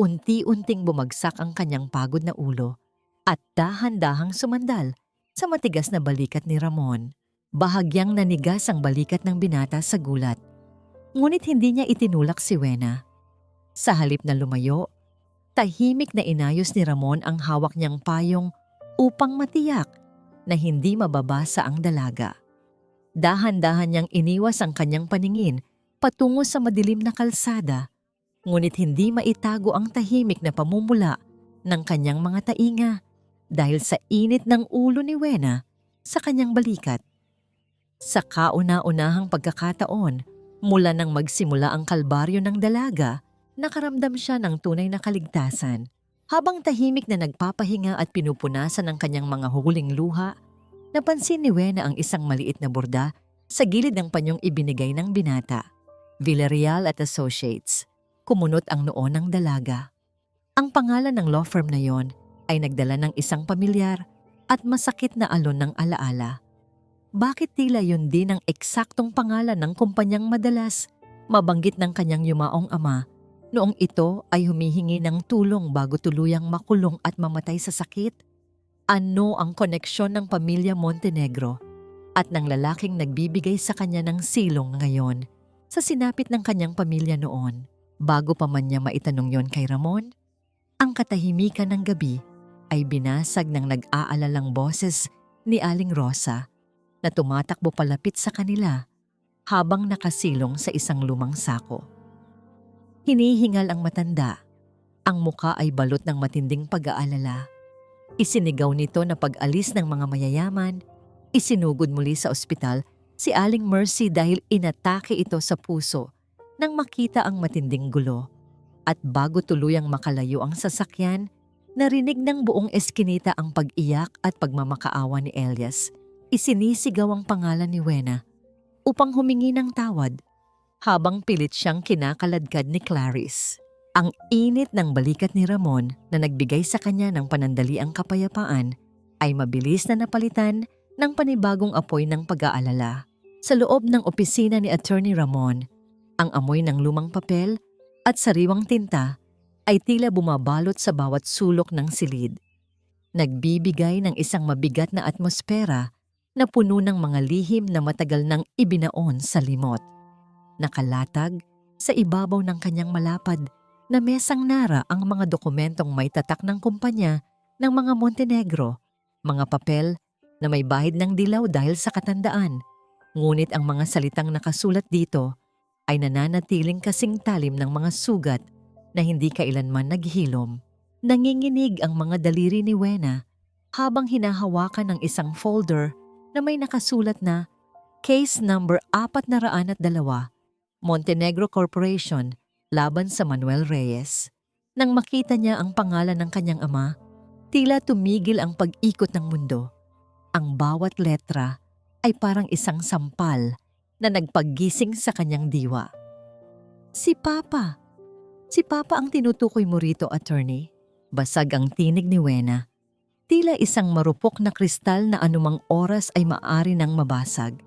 unti-unting bumagsak ang kanyang pagod na ulo at dahan-dahang sumandal sa matigas na balikat ni Ramon. Bahagyang nanigas ang balikat ng binata sa gulat, ngunit hindi niya itinulak si Wena. Sa halip na lumayo, tahimik na inayos ni Ramon ang hawak niyang payong upang matiyak na hindi mababasa ang dalaga. Dahan-dahan niyang iniwas ang kanyang paningin patungo sa madilim na kalsada, ngunit hindi maitago ang tahimik na pamumula ng kanyang mga tainga dahil sa init ng ulo ni Wena sa kanyang balikat. Sa kauna-unahang pagkakataon, mula nang magsimula ang kalbaryo ng dalaga, nakaramdam siya ng tunay na kaligtasan. Habang tahimik na nagpapahinga at pinupunasan ang kanyang mga huling luha, napansin ni Wena ang isang maliit na borda sa gilid ng panyong ibinigay ng binata. Villarreal at Associates. Kumunot ang noo ng dalaga. Ang pangalan ng law firm na yon ay nagdala ng isang pamilyar at masakit na alon ng alaala. Bakit tila yun din ang eksaktong pangalan ng kumpanyang madalas mabanggit ng kanyang yumaong ama noong ito ay humihingi ng tulong bago tuluyang makulong at mamatay sa sakit? Ano ang koneksyon ng pamilya Montenegro at ng lalaking nagbibigay sa kanya ng silong ngayon sa sinapit ng kanyang pamilya noon? Bago pa man niya maitanong yon kay Ramon, ang katahimikan ng gabi ay binasag ng nag-aalalang boses ni Aling Rosa na tumatakbo palapit sa kanila habang nakasilong sa isang lumang sako. Hinihingal ang matanda. Ang muka ay balot ng matinding pag-aalala. Isinigaw nito na pag-alis ng mga mayayaman, isinugod muli sa ospital si Aling Mercy dahil inatake ito sa puso nang makita ang matinding gulo. At bago tuluyang makalayo ang sasakyan, narinig ng buong eskinita ang pag-iyak at pagmamakaawa ni Elias. Isinisigaw ang pangalan ni Wena upang humingi ng tawad habang pilit siyang kinakaladkad ni Clarice. Ang init ng balikat ni Ramon na nagbigay sa kanya ng panandaliang kapayapaan ay mabilis na napalitan ng panibagong apoy ng pag-aalala. Sa loob ng opisina ni Attorney Ramon, ang amoy ng lumang papel at sariwang tinta ay tila bumabalot sa bawat sulok ng silid. Nagbibigay ng isang mabigat na atmosfera na puno ng mga lihim na matagal nang ibinaon sa limot. Nakalatag sa ibabaw ng kanyang malapad na mesang nara ang mga dokumentong may tatak ng kumpanya ng mga Montenegro, mga papel na may bahid ng dilaw dahil sa katandaan. Ngunit ang mga salitang nakasulat dito ay nananatiling kasing talim ng mga sugat na hindi kailanman naghilom. Nanginginig ang mga daliri ni Wena habang hinahawakan ng isang folder na may nakasulat na Case Number 402, Montenegro Corporation, laban sa Manuel Reyes. Nang makita niya ang pangalan ng kanyang ama, tila tumigil ang pag-ikot ng mundo. Ang bawat letra ay parang isang sampal na nagpaggising sa kanyang diwa. Si Papa ang tinutukoy mo rito, attorney. Basag ang tinig ni Wena. Tila isang marupok na kristal na anumang oras ay maaari nang mabasag.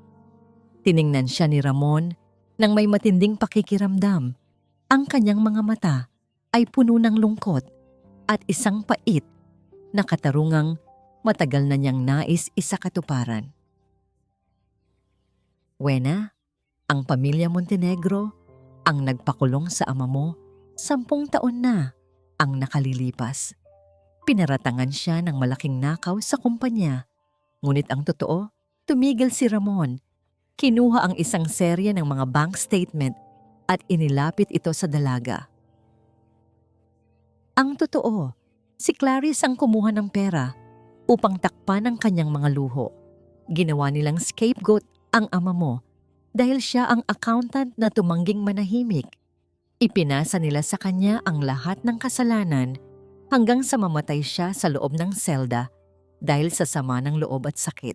Tiningnan siya ni Ramon nang may matinding pakikiramdam. Ang kanyang mga mata ay puno ng lungkot at isang pait na katarungang matagal na niyang nais isakatuparan. Wena, ang pamilya Montenegro ang nagpakulong sa ama mo, 10 taon na ang nakalilipas. Pinaratangan siya ng malaking nakaw sa kumpanya. Ngunit ang totoo, tumigil si Ramon. Kinuha ang isang serye ng mga bank statement at inilapit ito sa dalaga. Ang totoo, si Clarice ang kumuha ng pera upang takpan ang kanyang mga luho. Ginawa nilang scapegoat ang ama mo dahil siya ang accountant na tumangging manahimik. Ipinasa nila sa kanya ang lahat ng kasalanan hanggang sa mamatay siya sa loob ng selda dahil sa sama ng loob at sakit.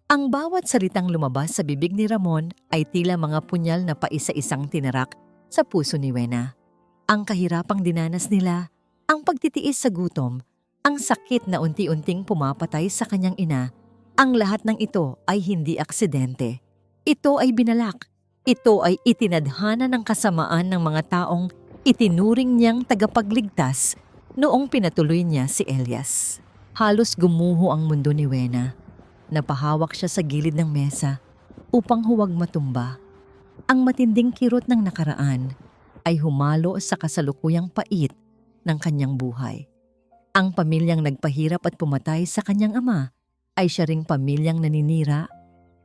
Ang bawat salitang lumabas sa bibig ni Ramon ay tila mga punyal na paisa-isang tinarak sa puso ni Wena. Ang kahirapang dinanas nila, ang pagtitiis sa gutom, ang sakit na unti-unting pumapatay sa kanyang ina, ang lahat ng ito ay hindi aksidente. Ito ay binalak. Ito ay itinadhana ng kasamaan ng mga taong itinuring niyang tagapagligtas noong pinatuloy niya si Elias. Halos gumuho ang mundo ni Wena. Napahawak siya sa gilid ng mesa upang huwag matumba. Ang matinding kirot ng nakaraan ay humalo sa kasalukuyang pait ng kanyang buhay. Ang pamilyang nagpahirap at pumatay sa kanyang ama ay siya ring pamilyang naninira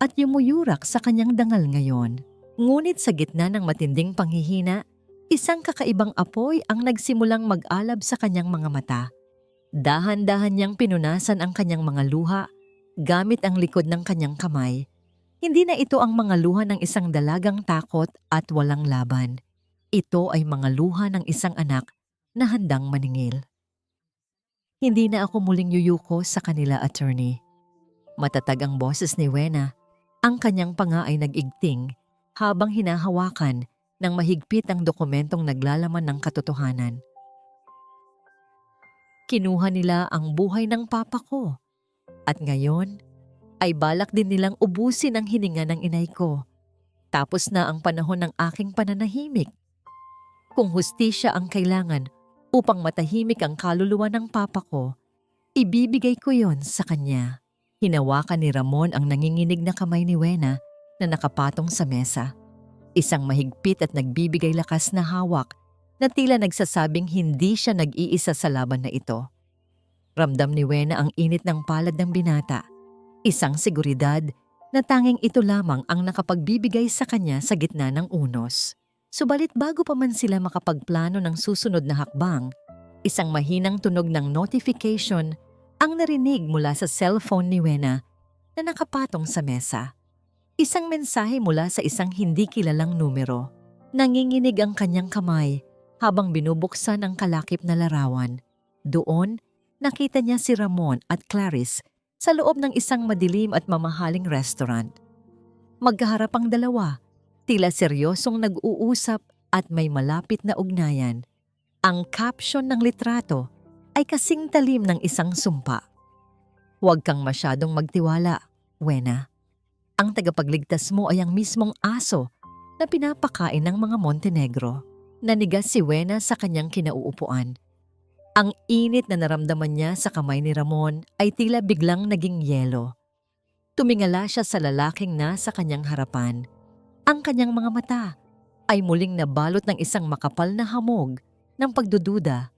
at yumuyurak sa kanyang dangal ngayon. Ngunit sa gitna ng matinding panghihina, isang kakaibang apoy ang nagsimulang mag-alab sa kanyang mga mata. Dahan-dahan niyang pinunasan ang kanyang mga luha gamit ang likod ng kanyang kamay. Hindi na ito ang mga luha ng isang dalagang takot at walang laban. Ito ay mga luha ng isang anak na handang maningil. Hindi na ako muling yuyuko sa kanila, attorney. Matatag ang boses ni Wena. Ang kanyang panga ay nag-igting habang hinahawakan ng mahigpit ang dokumentong naglalaman ng katotohanan. Kinuha nila ang buhay ng papa ko. At ngayon, ay balak din nilang ubusin ang hininga ng inay ko. Tapos na ang panahon ng aking pananahimik. Kung hustisya ang kailangan upang matahimik ang kaluluwa ng papa ko, ibibigay ko yon sa kanya. Hinawakan ni Ramon ang nanginginig na kamay ni Wena na nakapatong sa mesa. Isang mahigpit at nagbibigay lakas na hawak na tila nagsasabing hindi siya nag-iisa sa laban na ito. Ramdam ni Wena ang init ng palad ng binata, isang seguridad na tanging ito lamang ang nakapagbibigay sa kanya sa gitna ng unos. Subalit bago pa man sila makapagplano ng susunod na hakbang, isang mahinang tunog ng notification ang narinig mula sa cellphone ni Wena na nakapatong sa mesa. Isang mensahe mula sa isang hindi kilalang numero. Nanginginig ang kanyang kamay habang binubuksan ang kalakip na larawan. Doon, nakita niya si Ramon at Clarice sa loob ng isang madilim at mamahaling restaurant. Magkaharap ang dalawa, tila seryosong nag-uusap at may malapit na ugnayan. Ang caption ng litrato ay kasing talim ng isang sumpa. Huwag kang masyadong magtiwala, Wena. Ang tagapagligtas mo ay ang mismong aso na pinapakain ng mga Montenegro. Nanigas si Wena sa kanyang kinauupuan. Ang init na naramdaman niya sa kamay ni Ramon ay tila biglang naging yelo. Tumingala siya sa lalaking nasa kanyang harapan. Ang kanyang mga mata ay muling nabalot ng isang makapal na hamog ng pagdududa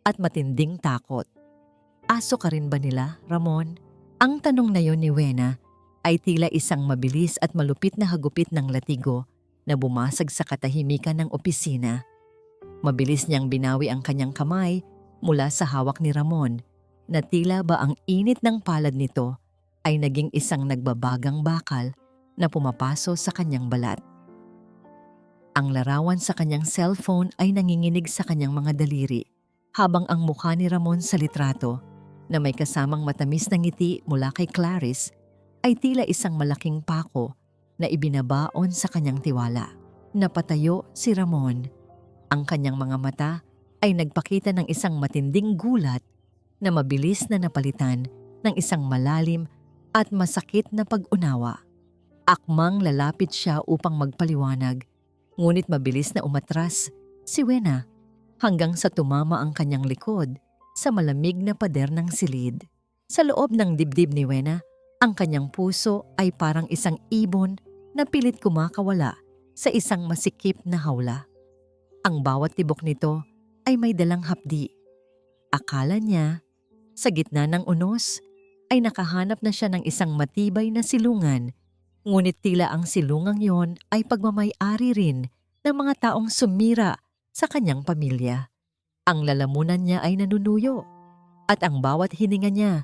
at matinding takot. Aso ka rin ba nila, Ramon? Ang tanong na yon ni Wena ay tila isang mabilis at malupit na hagupit ng latigo na bumasag sa katahimikan ng opisina. Mabilis niyang binawi ang kanyang kamay mula sa hawak ni Ramon na tila ba ang init ng palad nito ay naging isang nagbabagang bakal na pumapaso sa kanyang balat. Ang larawan sa kanyang cellphone ay nanginginig sa kanyang mga daliri habang ang mukha ni Ramon sa litrato na may kasamang matamis na ngiti mula kay Clarice ay tila isang malaking pako na ibinabaon sa kanyang tiwala. Napatayo si Ramon. Ang kanyang mga mata ay nagpakita ng isang matinding gulat na mabilis na napalitan ng isang malalim at masakit na pag-unawa. Akmang lalapit siya upang magpaliwanag, ngunit mabilis na umatras si Wena hanggang sa tumama ang kanyang likod sa malamig na pader ng silid. Sa loob ng dibdib ni Wena, ang kanyang puso ay parang isang ibon na pilit kumakawala sa isang masikip na hawla. Ang bawat tibok nito ay may dalang hapdi. Akala niya, sa gitna ng unos, ay nakahanap na siya ng isang matibay na silungan, ngunit tila ang silungang yon ay pagmamay-ari rin ng mga taong sumira sa kanyang pamilya. Ang lalamunan niya ay nanunuyo, at ang bawat hininga niya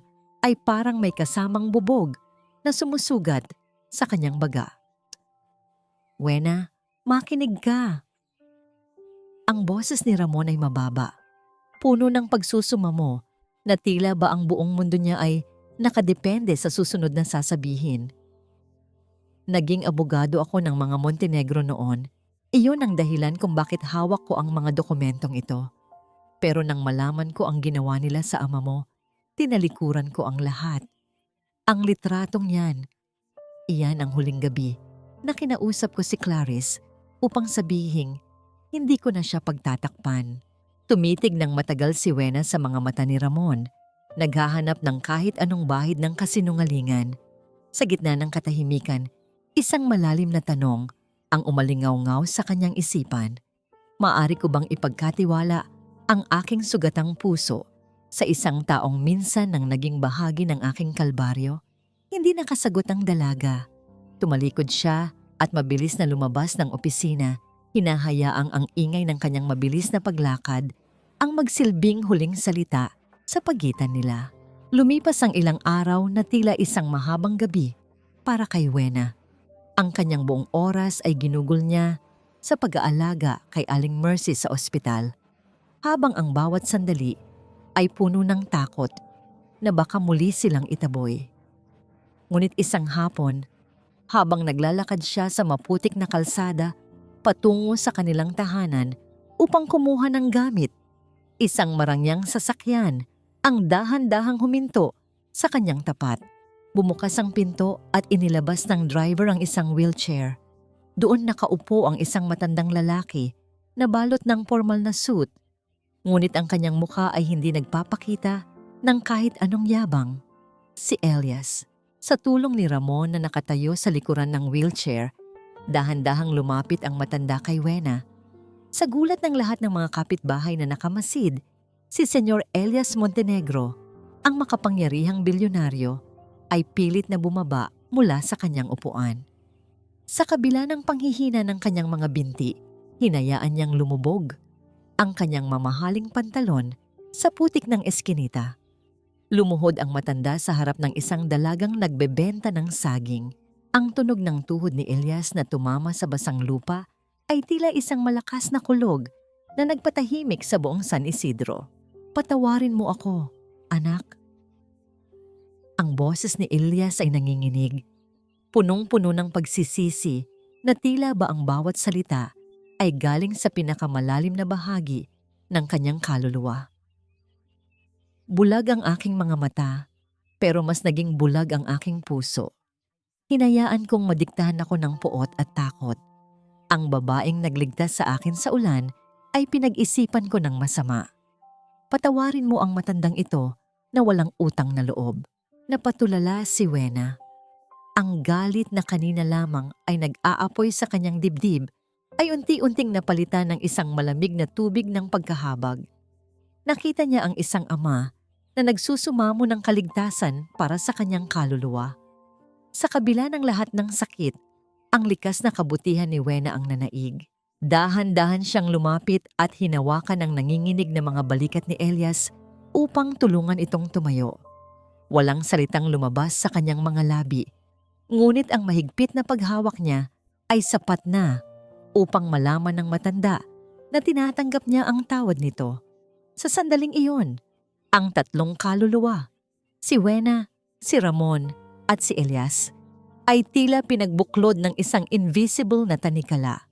ay parang may kasamang bubog na sumusugat sa kanyang baga. Wena, makinig ka. Ang boses ni Ramon ay mababa, puno ng pagsusumamo na tila ba ang buong mundo niya ay nakadepende sa susunod na sasabihin. Naging abogado ako ng mga Montenegro noon. Iyon ang dahilan kung bakit hawak ko ang mga dokumentong ito. Pero nang malaman ko ang ginawa nila sa ama mo, tinalikuran ko ang lahat. Ang litratong yan. Iyan ang huling gabi na kinausap ko si Clarice upang sabihin hindi ko na siya pagtatakpan. Tumitig ng matagal si Wena sa mga mata ni Ramon, naghahanap ng kahit anong bahid ng kasinungalingan. Sa gitna ng katahimikan, isang malalim na tanong ang umalingaw-ngaw sa kanyang isipan. Maari ko bang ipagkatiwala ang aking sugatang puso sa isang taong minsan nang naging bahagi ng aking kalbaryo? Hindi nakasagot ang dalaga. Tumalikod siya at mabilis na lumabas ng opisina, hinahayaang ang ingay ng kanyang mabilis na paglakad ang magsilbing huling salita sa pagitan nila. Lumipas ang ilang araw na tila isang mahabang gabi para kay Wena. Ang kanyang buong oras ay ginugol niya sa pag-aalaga kay Aling Mercy sa ospital, habang ang bawat sandali ay puno ng takot na baka muli silang itaboy. Ngunit isang hapon, habang naglalakad siya sa maputik na kalsada patungo sa kanilang tahanan upang kumuha ng gamit, isang marangyang sasakyan ang dahan-dahang huminto sa kanyang tapat. Bumukas ang pinto at inilabas ng driver ang isang wheelchair. Doon nakaupo ang isang matandang lalaki na balot ng formal na suit, ngunit ang kanyang mukha ay hindi nagpapakita ng kahit anong yabang. Si Elias. Sa tulong ni Ramon na nakatayo sa likuran ng wheelchair, dahan-dahang lumapit ang matanda kay Wena. Sa gulat ng lahat ng mga kapitbahay na nakamasid, si Senyor Elias Montenegro, ang makapangyarihang bilyonaryo, ay pilit na bumaba mula sa kanyang upuan. Sa kabila ng panghihina ng kanyang mga binti, hinayaan niyang lumubog ang kanyang mamahaling pantalon sa putik ng eskinita. Lumuhod ang matanda sa harap ng isang dalagang nagbebenta ng saging. Ang tunog ng tuhod ni Elias na tumama sa basang lupa ay tila isang malakas na kulog na nagpatahimik sa buong San Isidro. "Patawarin mo ako, anak." Ang boses ni Elias ay nanginginig, punong-puno ng pagsisisi na tila ba ang bawat salita ay galing sa pinakamalalim na bahagi ng kanyang kaluluwa. Bulag ang aking mga mata, pero mas naging bulag ang aking puso. Hinayaan kong madiktahan ako ng puot at takot. Ang babaeng nagligtas sa akin sa ulan ay pinag-isipan ko ng masama. Patawarin mo ang matandang ito na walang utang na loob. Napatulala si Wena. Ang galit na kanina lamang ay nag-aapoy sa kanyang dibdib ay unti-unting napalitan ng isang malamig na tubig ng pagkahabag. Nakita niya ang isang ama na nagsusumamo ng kaligtasan para sa kanyang kaluluwa. Sa kabila ng lahat ng sakit, ang likas na kabutihan ni Wena ang nanaig. Dahan-dahan siyang lumapit at hinawakan ng nanginginig na mga balikat ni Elias upang tulungan itong tumayo. Walang salitang lumabas sa kanyang mga labi, ngunit ang mahigpit na paghawak niya ay sapat na upang malaman ng matanda na tinatanggap niya ang tawad nito. Sa sandaling iyon, ang tatlong kaluluwa, si Wena, si Ramon at si Elias, ay tila pinagbuklod ng isang invisible na tanikala.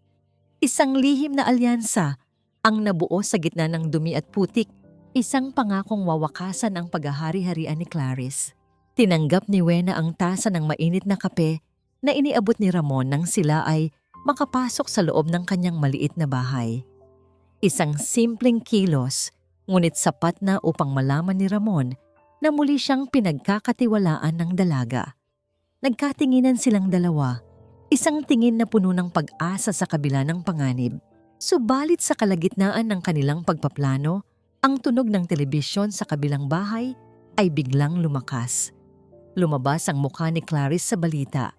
Isang lihim na alyansa ang nabuo sa gitna ng dumi at putik Isang pangakong wawakasan ang paghahari-harian ni Clarice. Tinanggap ni Wena ang tasa ng mainit na kape na iniabot ni Ramon nang sila ay makapasok sa loob ng kanyang maliit na bahay. Isang simpleng kilos, ngunit sapat na upang malaman ni Ramon na muli siyang pinagkakatiwalaan ng dalaga. Nagkatinginan silang dalawa, isang tingin na puno ng pag-asa sa kabila ng panganib. Subalit sa kalagitnaan ng kanilang pagpaplano, ang tunog ng telebisyon sa kabilang bahay ay biglang lumakas. Lumabas ang mukha ni Clarice sa balita,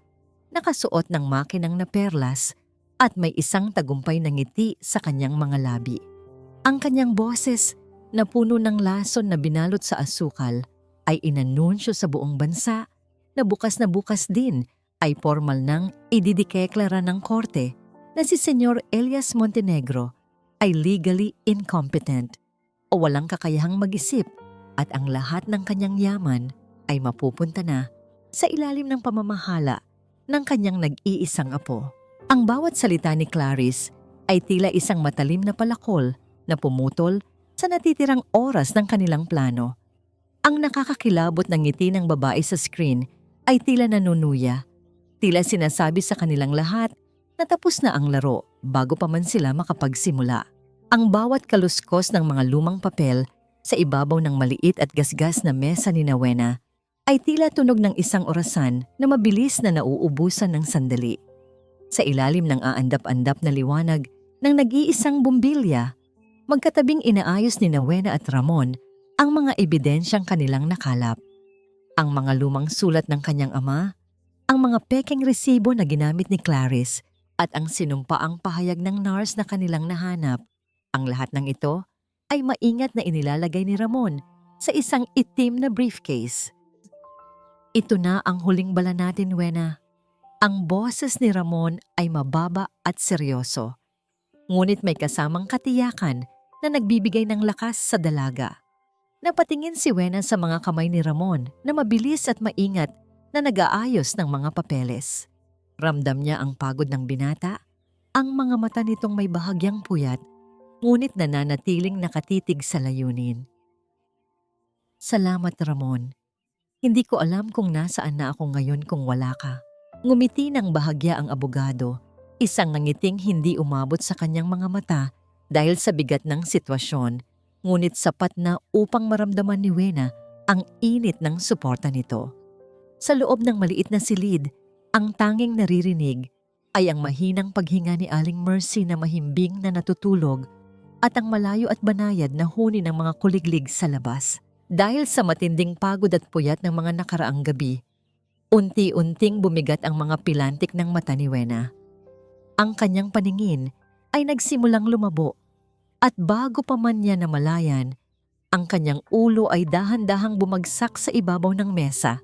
nakasuot ng makinang na perlas at may isang tagumpay na ngiti sa kanyang mga labi. Ang kanyang boses na puno ng lason na binalot sa asukal ay inanunsyo sa buong bansa na bukas din ay formal nang idideklara ng korte na si Senyor Elias Montenegro ay legally incompetent o walang kakayahang mag-isip at ang lahat ng kanyang yaman ay mapupunta na sa ilalim ng pamamahala ng kanyang nag-iisang apo. Ang bawat salita ni Clarice ay tila isang matalim na palakol na pumutol sa natitirang oras ng kanilang plano. Ang nakakakilabot ng ngiti ng babae sa screen ay tila nanunuya. Tila sinasabi sa kanilang lahat na tapos na ang laro bago pa man sila makapagsimula. Ang bawat kaluskos ng mga lumang papel sa ibabaw ng maliit at gasgas na mesa ni Wena ay tila tunog ng isang orasan na mabilis na nauubusan ng sandali. Sa ilalim ng aandap-andap na liwanag ng nag-iisang bumbilya, magkatabing inaayos ni Wena at Ramon ang mga ebidensyang kanilang nakalap. Ang mga lumang sulat ng kanyang ama, ang mga pekeng resibo na ginamit ni Clarice at ang sinumpaang pahayag ng nurse na kanilang nahanap. Ang lahat ng ito ay maingat na inilalagay ni Ramon sa isang itim na briefcase. Ito na ang huling bala natin, Wena. Ang boses ni Ramon ay mababa at seryoso. Ngunit may kasamang katiyakan na nagbibigay ng lakas sa dalaga. Napatingin si Wena sa mga kamay ni Ramon na mabilis at maingat na nag-aayos ng mga papeles. Ramdam niya ang pagod ng binata, ang mga mata nitong may bahagyang puyat, ngunit nananatiling nakatitig sa layunin. Salamat, Ramon. Hindi ko alam kung nasaan na ako ngayon kung wala ka. Ngumiti ng bahagya ang abogado, isang ngangiting hindi umabot sa kanyang mga mata dahil sa bigat ng sitwasyon, ngunit sapat na upang maramdaman ni Wena ang init ng suporta nito. Sa loob ng maliit na silid, ang tanging naririnig ay ang mahinang paghinga ni Aling Mercy na mahimbing na natutulog at ang malayo at banayad na huni ng mga kuliglig sa labas. Dahil sa matinding pagod at puyat ng mga nakaraang gabi, unti-unting bumigat ang mga pilantik ng mata ni Wena. Ang kanyang paningin ay nagsimulang lumabo at bago pa man niya namalayan, ang kanyang ulo ay dahan-dahang bumagsak sa ibabaw ng mesa.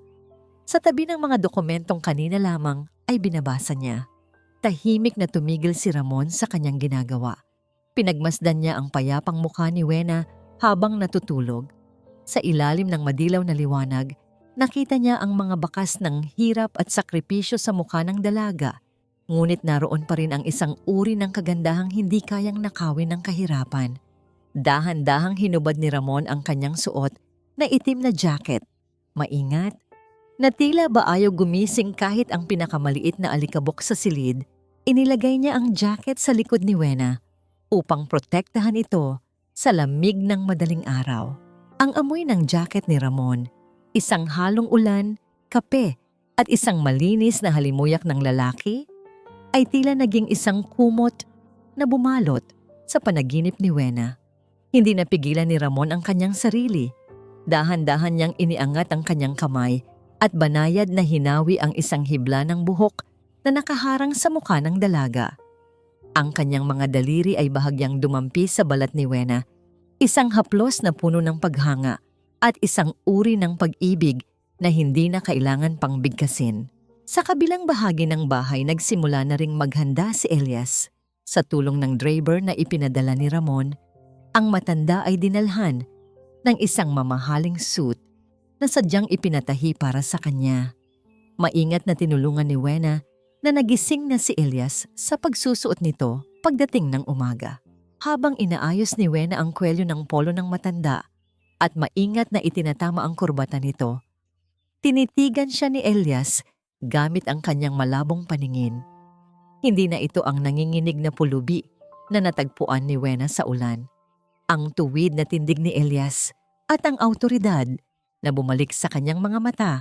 Sa tabi ng mga dokumentong kanina lamang ay binabasa niya. Tahimik na tumigil si Ramon sa kanyang ginagawa. Pinagmasdan niya ang payapang mukha ni Wena habang natutulog. Sa ilalim ng madilaw na liwanag, nakita niya ang mga bakas ng hirap at sakripisyo sa mukha ng dalaga. Ngunit naroon pa rin ang isang uri ng kagandahang hindi kayang nakawin ng kahirapan. Dahan-dahang hinubad ni Ramon ang kanyang suot na itim na jacket. Maingat, na tila ba ayaw gumising kahit ang pinakamaliit na alikabok sa silid, inilagay niya ang jacket sa likod ni Wena upang protektahan ito sa lamig ng madaling araw. Ang amoy ng jacket ni Ramon, isang halong ulan, kape at isang malinis na halimuyak ng lalaki ay tila naging isang kumot na bumalot sa panaginip ni Wena. Hindi napigilan ni Ramon ang kanyang sarili. Dahan-dahan niyang iniangat ang kanyang kamay at banayad na hinawi ang isang hibla ng buhok na nakaharang sa mukha ng dalaga. Ang kanyang mga daliri ay bahagyang dumampi sa balat ni Wena, isang haplos na puno ng paghanga at isang uri ng pag-ibig na hindi na kailangan pang bigkasin. Sa kabilang bahagi ng bahay nagsimula na ring maghanda si Elias. Sa tulong ng driver na ipinadala ni Ramon, ang matanda ay dinalhan ng isang mamahaling suit na sadyang ipinatahi para sa kanya. Maingat na tinulungan ni Wena na nagising na si Elias sa pagsusuot nito pagdating ng umaga. Habang inaayos ni Wena ang kwelyo ng polo ng matanda, at maingat na itinatama ang kurbata nito. Tinitigan siya ni Elias gamit ang kanyang malabong paningin. Hindi na ito ang nanginginig na pulubi na natagpuan ni Wena sa ulan. Ang tuwid na tindig ni Elias at ang awtoridad na bumalik sa kanyang mga mata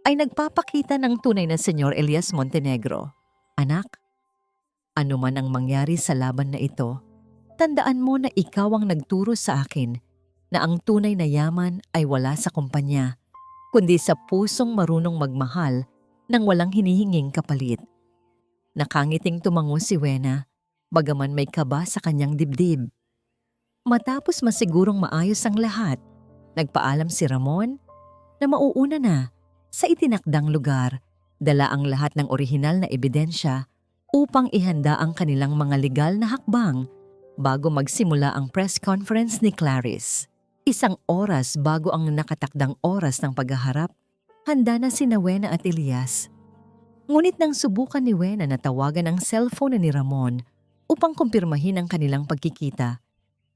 ay nagpapakita ng tunay na Senyor Elias Montenegro. Anak, anuman ang mangyari sa laban na ito, tandaan mo na ikaw ang nagturo sa akin na ang tunay na yaman ay wala sa kumpanya, kundi sa pusong marunong magmahal nang walang hinihinging kapalit. Nakangiting tumango si Wena, bagaman may kaba sa kanyang dibdib. Matapos masigurong maayos ang lahat, nagpaalam si Ramon na mauuna na sa itinakdang lugar, dala ang lahat ng orihinal na ebidensya upang ihanda ang kanilang mga legal na hakbang bago magsimula ang press conference ni Clarice. 1 oras bago ang nakatakdang oras ng paghaharap, handa na sina Wena at Elias. Ngunit nang subukan ni Wena na tawagan ang cellphone ni Ramon upang kumpirmahin ang kanilang pagkikita,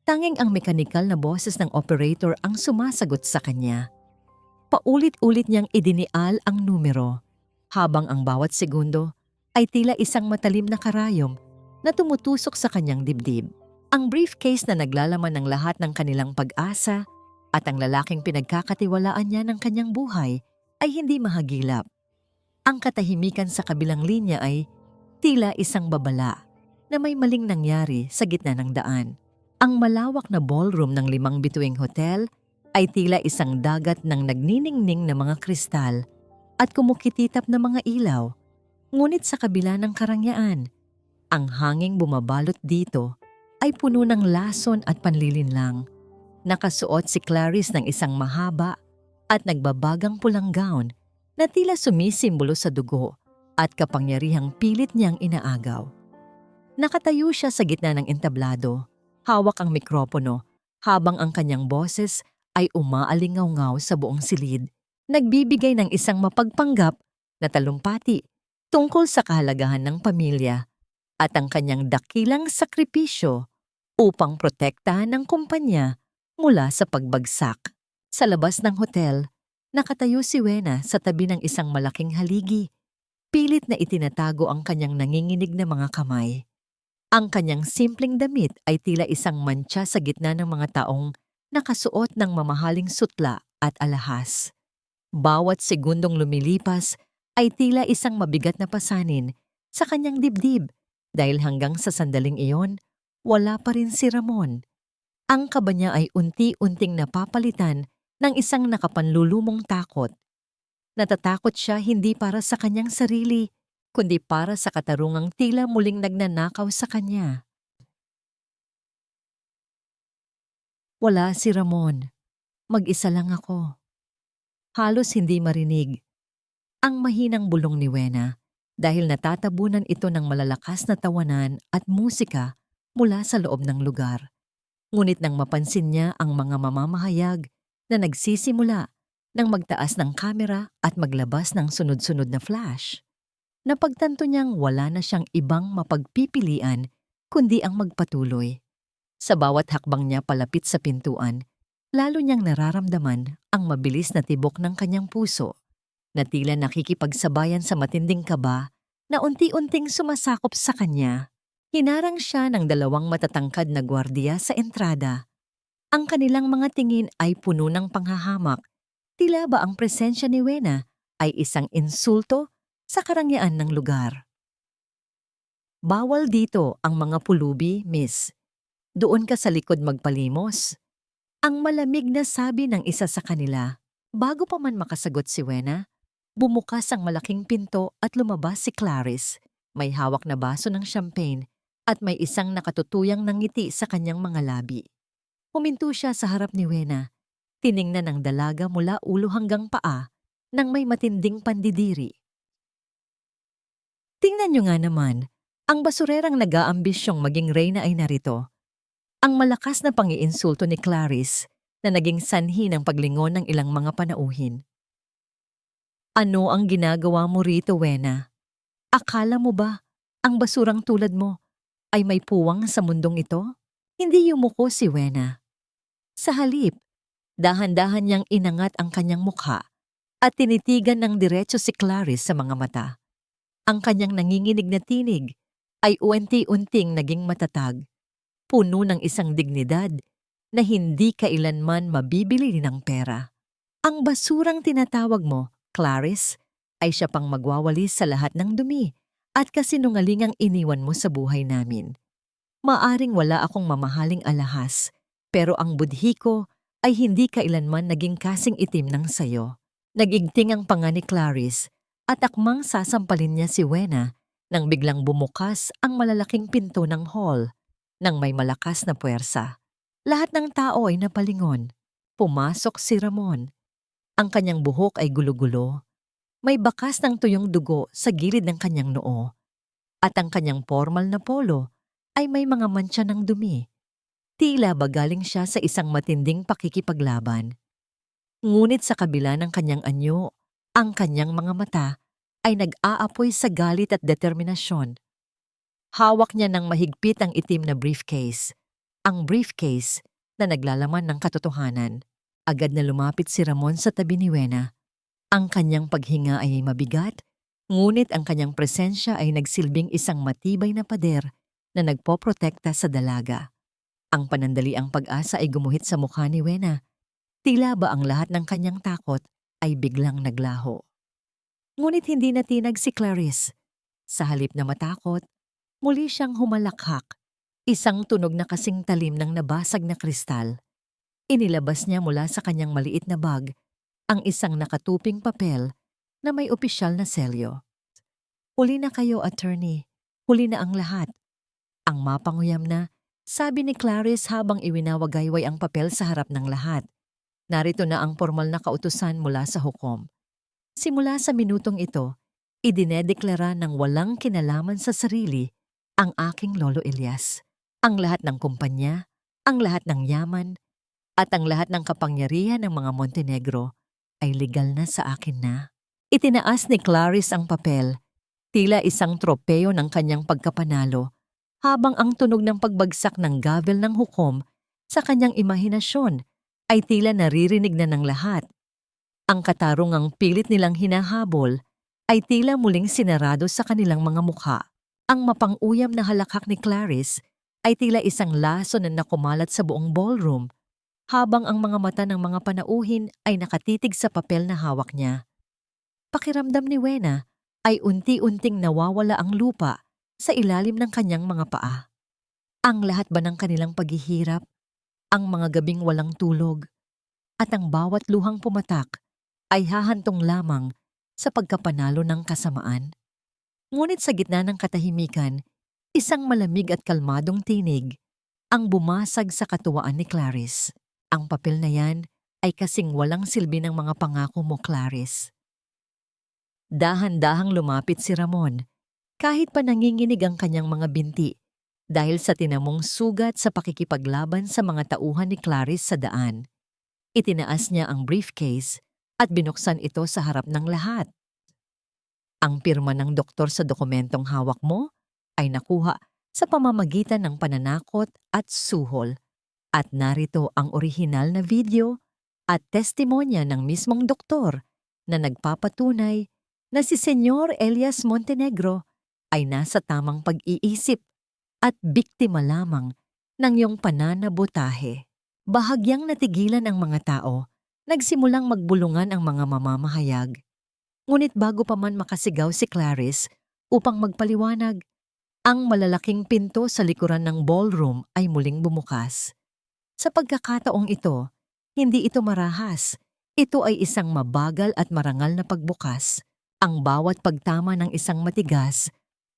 tanging ang mekanikal na boses ng operator ang sumasagot sa kanya. Paulit-ulit niyang idinial ang numero, habang ang bawat segundo ay tila isang matalim na karayom na tumutusok sa kanyang dibdib. Ang briefcase na naglalaman ng lahat ng kanilang pag-asa at ang lalaking pinagkakatiwalaan niya ng kanyang buhay ay hindi mahagilap. Ang katahimikan sa kabilang linya ay tila isang babala na may maling nangyari sa gitna ng daan. Ang malawak na ballroom ng 5 bituing hotel ay tila isang dagat ng nagniningning na mga kristal at kumukititap na mga ilaw. Ngunit sa kabila ng karangyaan, ang hanging bumabalot dito ay puno ng lason at panlilinlang. Nakasuot si Clarice ng isang mahaba at nagbabagang pulang gown na tila sumisimbolo sa dugo at kapangyarihang pilit niyang inaagaw. Nakatayo siya sa gitna ng entablado, hawak ang mikropono habang ang kanyang boses ay umaalingaw-ngaw sa buong silid, nagbibigay ng isang mapagpanggap na talumpati tungkol sa kahalagahan ng pamilya at ang kanyang dakilang sakripisyo upang protektahan ng kumpanya mula sa pagbagsak. Sa labas ng hotel, nakatayo si Wena sa tabi ng isang malaking haligi. Pilit na itinatago ang kanyang nanginginig na mga kamay. Ang kanyang simpleng damit ay tila isang mantsa sa gitna ng mga taong nakasuot ng mamahaling sutla at alahas. Bawat segundong lumilipas ay tila isang mabigat na pasanin sa kanyang dibdib dahil hanggang sa sandaling iyon, wala pa rin si Ramon. Ang kaba niya ay unti-unting napapalitan ng isang nakapanlulumong takot. Natatakot siya hindi para sa kanyang sarili, kundi para sa katarungang tila muling nagnanakaw sa kanya. Wala si Ramon. Mag-isa lang ako. Halos hindi marinig ang mahinang bulong ni Wena dahil natatabunan ito ng malalakas na tawanan at musika mula sa loob ng lugar. Ngunit nang mapansin niya ang mga mamamahayag na nagsisimula nang magtaas ng kamera at maglabas ng sunod-sunod na flash, napagtanto niyang wala na siyang ibang mapagpipilian kundi ang magpatuloy. Sa bawat hakbang niya palapit sa pintuan, lalo niyang nararamdaman ang mabilis na tibok ng kanyang puso na tila nakikipagsabayan sa matinding kaba na unti-unting sumasakop sa kanya. Hinarang siya ng 2 matatangkad na gwardiya sa entrada. Ang kanilang mga tingin ay puno ng panghahamak. Tila ba ang presensya ni Wena ay isang insulto sa karangyaan ng lugar. Bawal dito ang mga pulubi, miss. Doon ka sa likod magpalimos. Ang malamig na sabi ng isa sa kanila. Bago pa man makasagot si Wena, bumukas ang malaking pinto at lumabas si Clarice. May hawak na baso ng champagne at may isang nakatutuyang ngiti sa kanyang mga labi. Huminto siya sa harap ni Wena. Tiningnan ng dalaga mula ulo hanggang paa nang may matinding pandidiri. Tingnan niyo nga naman, ang basurerang nag-aambisyong maging reyna ay narito. Ang malakas na pangiinsulto ni Clarice na naging sanhi ng paglingon ng ilang mga panauhin. Ano ang ginagawa mo rito, Wena? Akala mo ba ang basurang tulad mo ay may puwang sa mundong ito? Hindi yumuko si Wena. Sa halip, Dahan-dahan niyang inangat ang kanyang mukha at tinitigan ng diretso si Clarice sa mga mata. Ang kanyang nanginginig na tinig ay unti-unting naging matatag, puno ng isang dignidad na hindi kailanman mabibili ng pera. Ang basurang tinatawag mo, Clarice, ay siya pang magwawalis sa lahat ng dumi at kasinungalingang iniwan mo sa buhay namin. Maaring wala akong mamahaling alahas, pero ang budhi ko ay hindi kailanman naging kasing itim ng sayo. Nagigting ang panga ni Clarice at akmang sasampalin niya si Wena nang biglang bumukas ang malalaking pinto ng hall nang may malakas na puwersa. Lahat ng tao ay napalingon. Pumasok si Ramon. Ang kanyang buhok ay gulo-gulo. May bakas ng tuyong dugo sa gilid ng kanyang noo. At ang kanyang formal na polo ay may mga mantsa ng dumi. Tila ba galing siya sa isang matinding pakikipaglaban. Ngunit sa kabila ng kanyang anyo, ang kanyang mga mata ay nag-aapoy sa galit at determinasyon. Hawak niya ng mahigpit ang itim na briefcase. Ang briefcase na naglalaman ng katotohanan. Agad na lumapit si Ramon sa tabi ni Wena. Ang kanyang paghinga ay mabigat, ngunit ang kanyang presensya ay nagsilbing isang matibay na pader na nagpoprotekta sa dalaga. Ang panandaliang pag-asa ay gumuhit sa mukha ni Wena. Tila ba ang lahat ng kanyang takot ay biglang naglaho. Ngunit hindi natinag si Clarice. Sa halip na matakot, muli siyang humalakhak. Isang tunog na kasing talim ng nabasag na kristal. Inilabas niya mula sa kanyang maliit na bag ang isang nakatuping papel na may opisyal na selyo. Huli na kayo, attorney. Huli na ang lahat. Ang mapanguyam na, sabi ni Clarice habang iwinawagayway ang papel sa harap ng lahat. Narito na ang formal na kautusan mula sa hukom. Simula sa minutong ito, idinedeklara ng walang kinalaman sa sarili ang aking Lolo Elias. Ang lahat ng kumpanya, ang lahat ng yaman, at ang lahat ng kapangyarihan ng mga Montenegro ay legal na sa akin na. Itinaas ni Clarice ang papel, tila isang tropeo ng kanyang pagkapanalo, habang ang tunog ng pagbagsak ng gavel ng hukom sa kanyang imahinasyon ay tila naririnig na ng lahat. Ang katarungang pilit nilang hinahabol ay tila muling sinarado sa kanilang mga mukha. Ang mapang-uyam na halakhak ni Clarice ay tila isang laso na nakumalat sa buong ballroom, habang ang mga mata ng mga panauhin ay nakatitig sa papel na hawak niya. Pakiramdam ni Wena ay unti-unting nawawala ang lupa sa ilalim ng kanyang mga paa. Ang lahat ba ng kanilang paghihirap, ang mga gabing walang tulog, at ang bawat luhang pumatak ay hahantong lamang sa pagkapanalo ng kasamaan? Ngunit sa gitna ng katahimikan, isang malamig at kalmadong tinig ang bumasag sa katuwaan ni Clarice. Ang papel na yan ay kasing walang silbi ng mga pangako mo, Clarice. Dahan-dahang lumapit si Ramon, kahit pa nanginginig ang kanyang mga binti, dahil sa tinamong sugat sa pakikipaglaban sa mga tauhan ni Clarice sa daan. Itinaas niya ang briefcase at binuksan ito sa harap ng lahat. Ang pirma ng doktor sa dokumentong hawak mo ay nakuha sa pamamagitan ng pananakot at suhol. At narito ang orihinal na video at testimonya ng mismong doktor na nagpapatunay na si Senyor Elias Montenegro ay nasa tamang pag-iisip at biktima lamang ng iyong pananabotahe. Bahagyang natigilan ang mga tao, nagsimulang magbulungan ang mga mamamahayag. Ngunit bago pa man makasigaw si Clarice upang magpaliwanag, ang malalaking pinto sa likuran ng ballroom ay muling bumukas. Sa pagkakataong ito, hindi ito marahas. Ito ay isang mabagal at marangal na pagbukas. Ang bawat pagtama ng isang matigas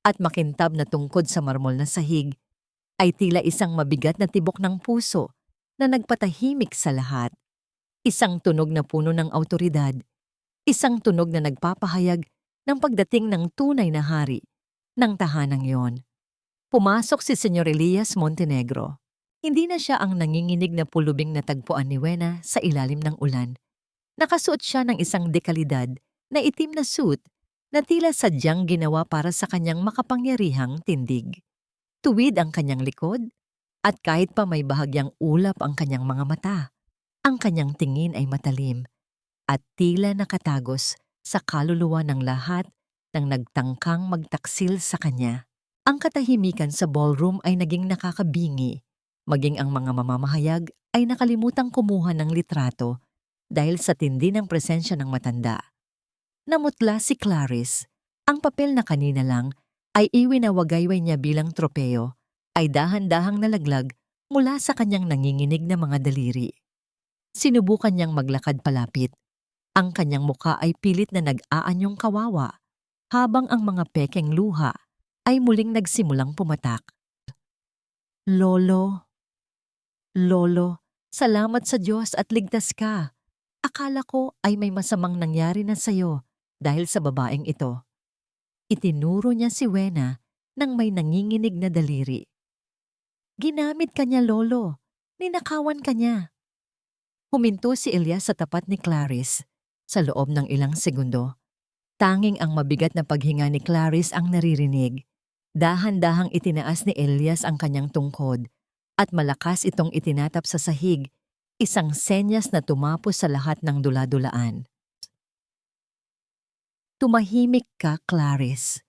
at makintab na tungkod sa marmol na sahig ay tila isang mabigat na tibok ng puso na nagpatahimik sa lahat. Isang tunog na puno ng awtoridad. Isang tunog na nagpapahayag ng pagdating ng tunay na hari ng tahanang yon. Pumasok si Senyor Elias Montenegro. Hindi na siya ang nanginginig na pulubing natagpuan ni Wena sa ilalim ng ulan. Nakasuot siya ng isang dekalidad na itim na suit na tila sadyang ginawa para sa kanyang makapangyarihang tindig. Tuwid ang kanyang likod at kahit pa may bahagyang ulap ang kanyang mga mata, Ang kanyang tingin ay matalim at tila nakatagos sa kaluluwa ng lahat ng nagtangkang magtaksil sa kanya. Ang katahimikan sa ballroom ay naging nakakabingi, maging ang mga mamamahayag ay nakalimutang kumuha ng litrato dahil sa tindi ng presensya ng matanda. Namutla si Clarice. Ang papel na kanina lang ay iwinawagayway niya bilang tropeo ay dahan-dahang nalaglag mula sa kanyang nanginginig na mga daliri. Sinubukan niyang maglakad palapit. Ang kanyang muka ay pilit na nag-aanyong kawawa habang ang mga pekeng luha ay muling nagsimulang pumatak. Lolo, Lolo, salamat sa Diyos at ligtas ka. Akala ko ay may masamang nangyari na sa'yo dahil sa babaeng ito. Itinuro niya si Wena nang may nanginginig na daliri. Ginamit ka niya, Lolo. Ninakawan ka niya. Huminto si Elias sa tapat ni Clarice. Sa loob ng ilang segundo, tanging ang mabigat na paghinga ni Clarice ang naririnig. Dahan-dahang itinaas ni Elias ang kanyang tungkod at malakas itong itinatap sa sahig, isang senyas na tumapos sa lahat ng dula-dulaan. Tumahimik ka, Clarice.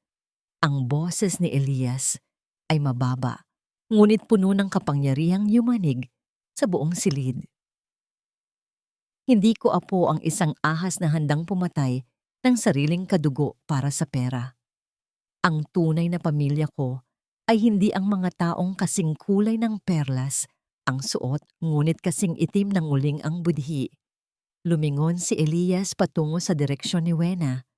Ang boses ni Elias ay mababa, ngunit puno ng kapangyarihang yumanig sa buong silid. Hindi ko apo ang isang ahas na handang pumatay ng sariling kadugo para sa pera. Ang tunay na pamilya ko ay hindi ang mga taong kasing kulay ng perlas ang suot, ngunit kasing itim ng uling ang budhi. Lumingon si Elias patungo sa direksyon ni Wena.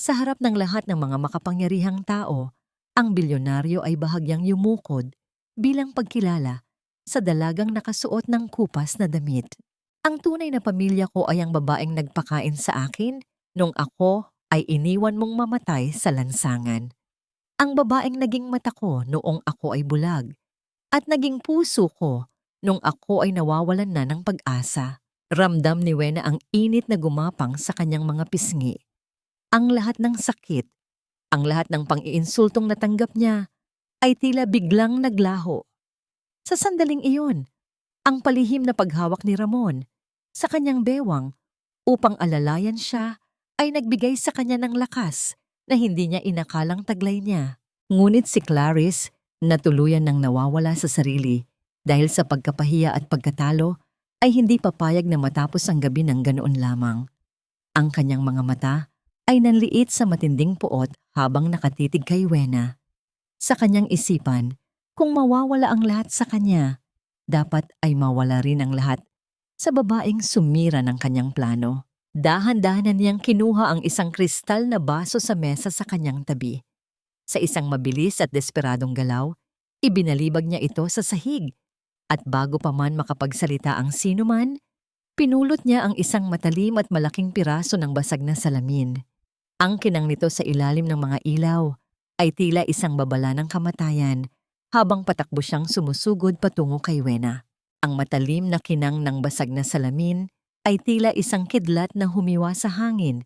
Sa harap ng lahat ng mga makapangyarihang tao, ang bilyonaryo ay bahagyang yumukod bilang pagkilala sa dalagang nakasuot ng kupas na damit. Ang tunay na pamilya ko ay ang babaeng nagpakain sa akin nung ako ay iniwan mong mamatay sa lansangan. Ang babaeng naging mata ko noong ako ay bulag at naging puso ko nung ako ay nawawalan na ng pag-asa. Ramdam ni Wena ang init na gumapang sa kanyang mga pisngi. Ang lahat ng sakit, ang lahat ng pang-iinsultong natanggap niya ay tila biglang naglaho. Sa sandaling iyon, ang palihim na paghawak ni Ramon sa kanyang bewang upang alalayan siya ay nagbigay sa kanya ng lakas na hindi niya inakalang taglay niya. Ngunit si Clarice na tuluyan ng nawawala sa sarili dahil sa pagkapahiya at pagkatalo ay hindi papayag na matapos ang gabi ng ganoon lamang. Ang kanyang mga mata ay nanliit sa matinding puot habang nakatitig kay Wena. Sa kanyang isipan, kung mawawala ang lahat sa kanya, dapat ay mawala rin ang lahat sa babaeng sumira ng kanyang plano. Dahan-dahan niyang kinuha ang isang kristal na baso sa mesa sa kanyang tabi. Sa isang mabilis at desperadong galaw, ibinalibag niya ito sa sahig. At bago pa man makapagsalita ang sinuman, pinulot niya ang isang matalim at malaking piraso ng basag na salamin. Ang kinang nito sa ilalim ng mga ilaw ay tila isang babala ng kamatayan habang patakbo siyang sumusugod patungo kay Wena. Ang matalim na kinang ng basag na salamin ay tila isang kidlat na humiwa sa hangin,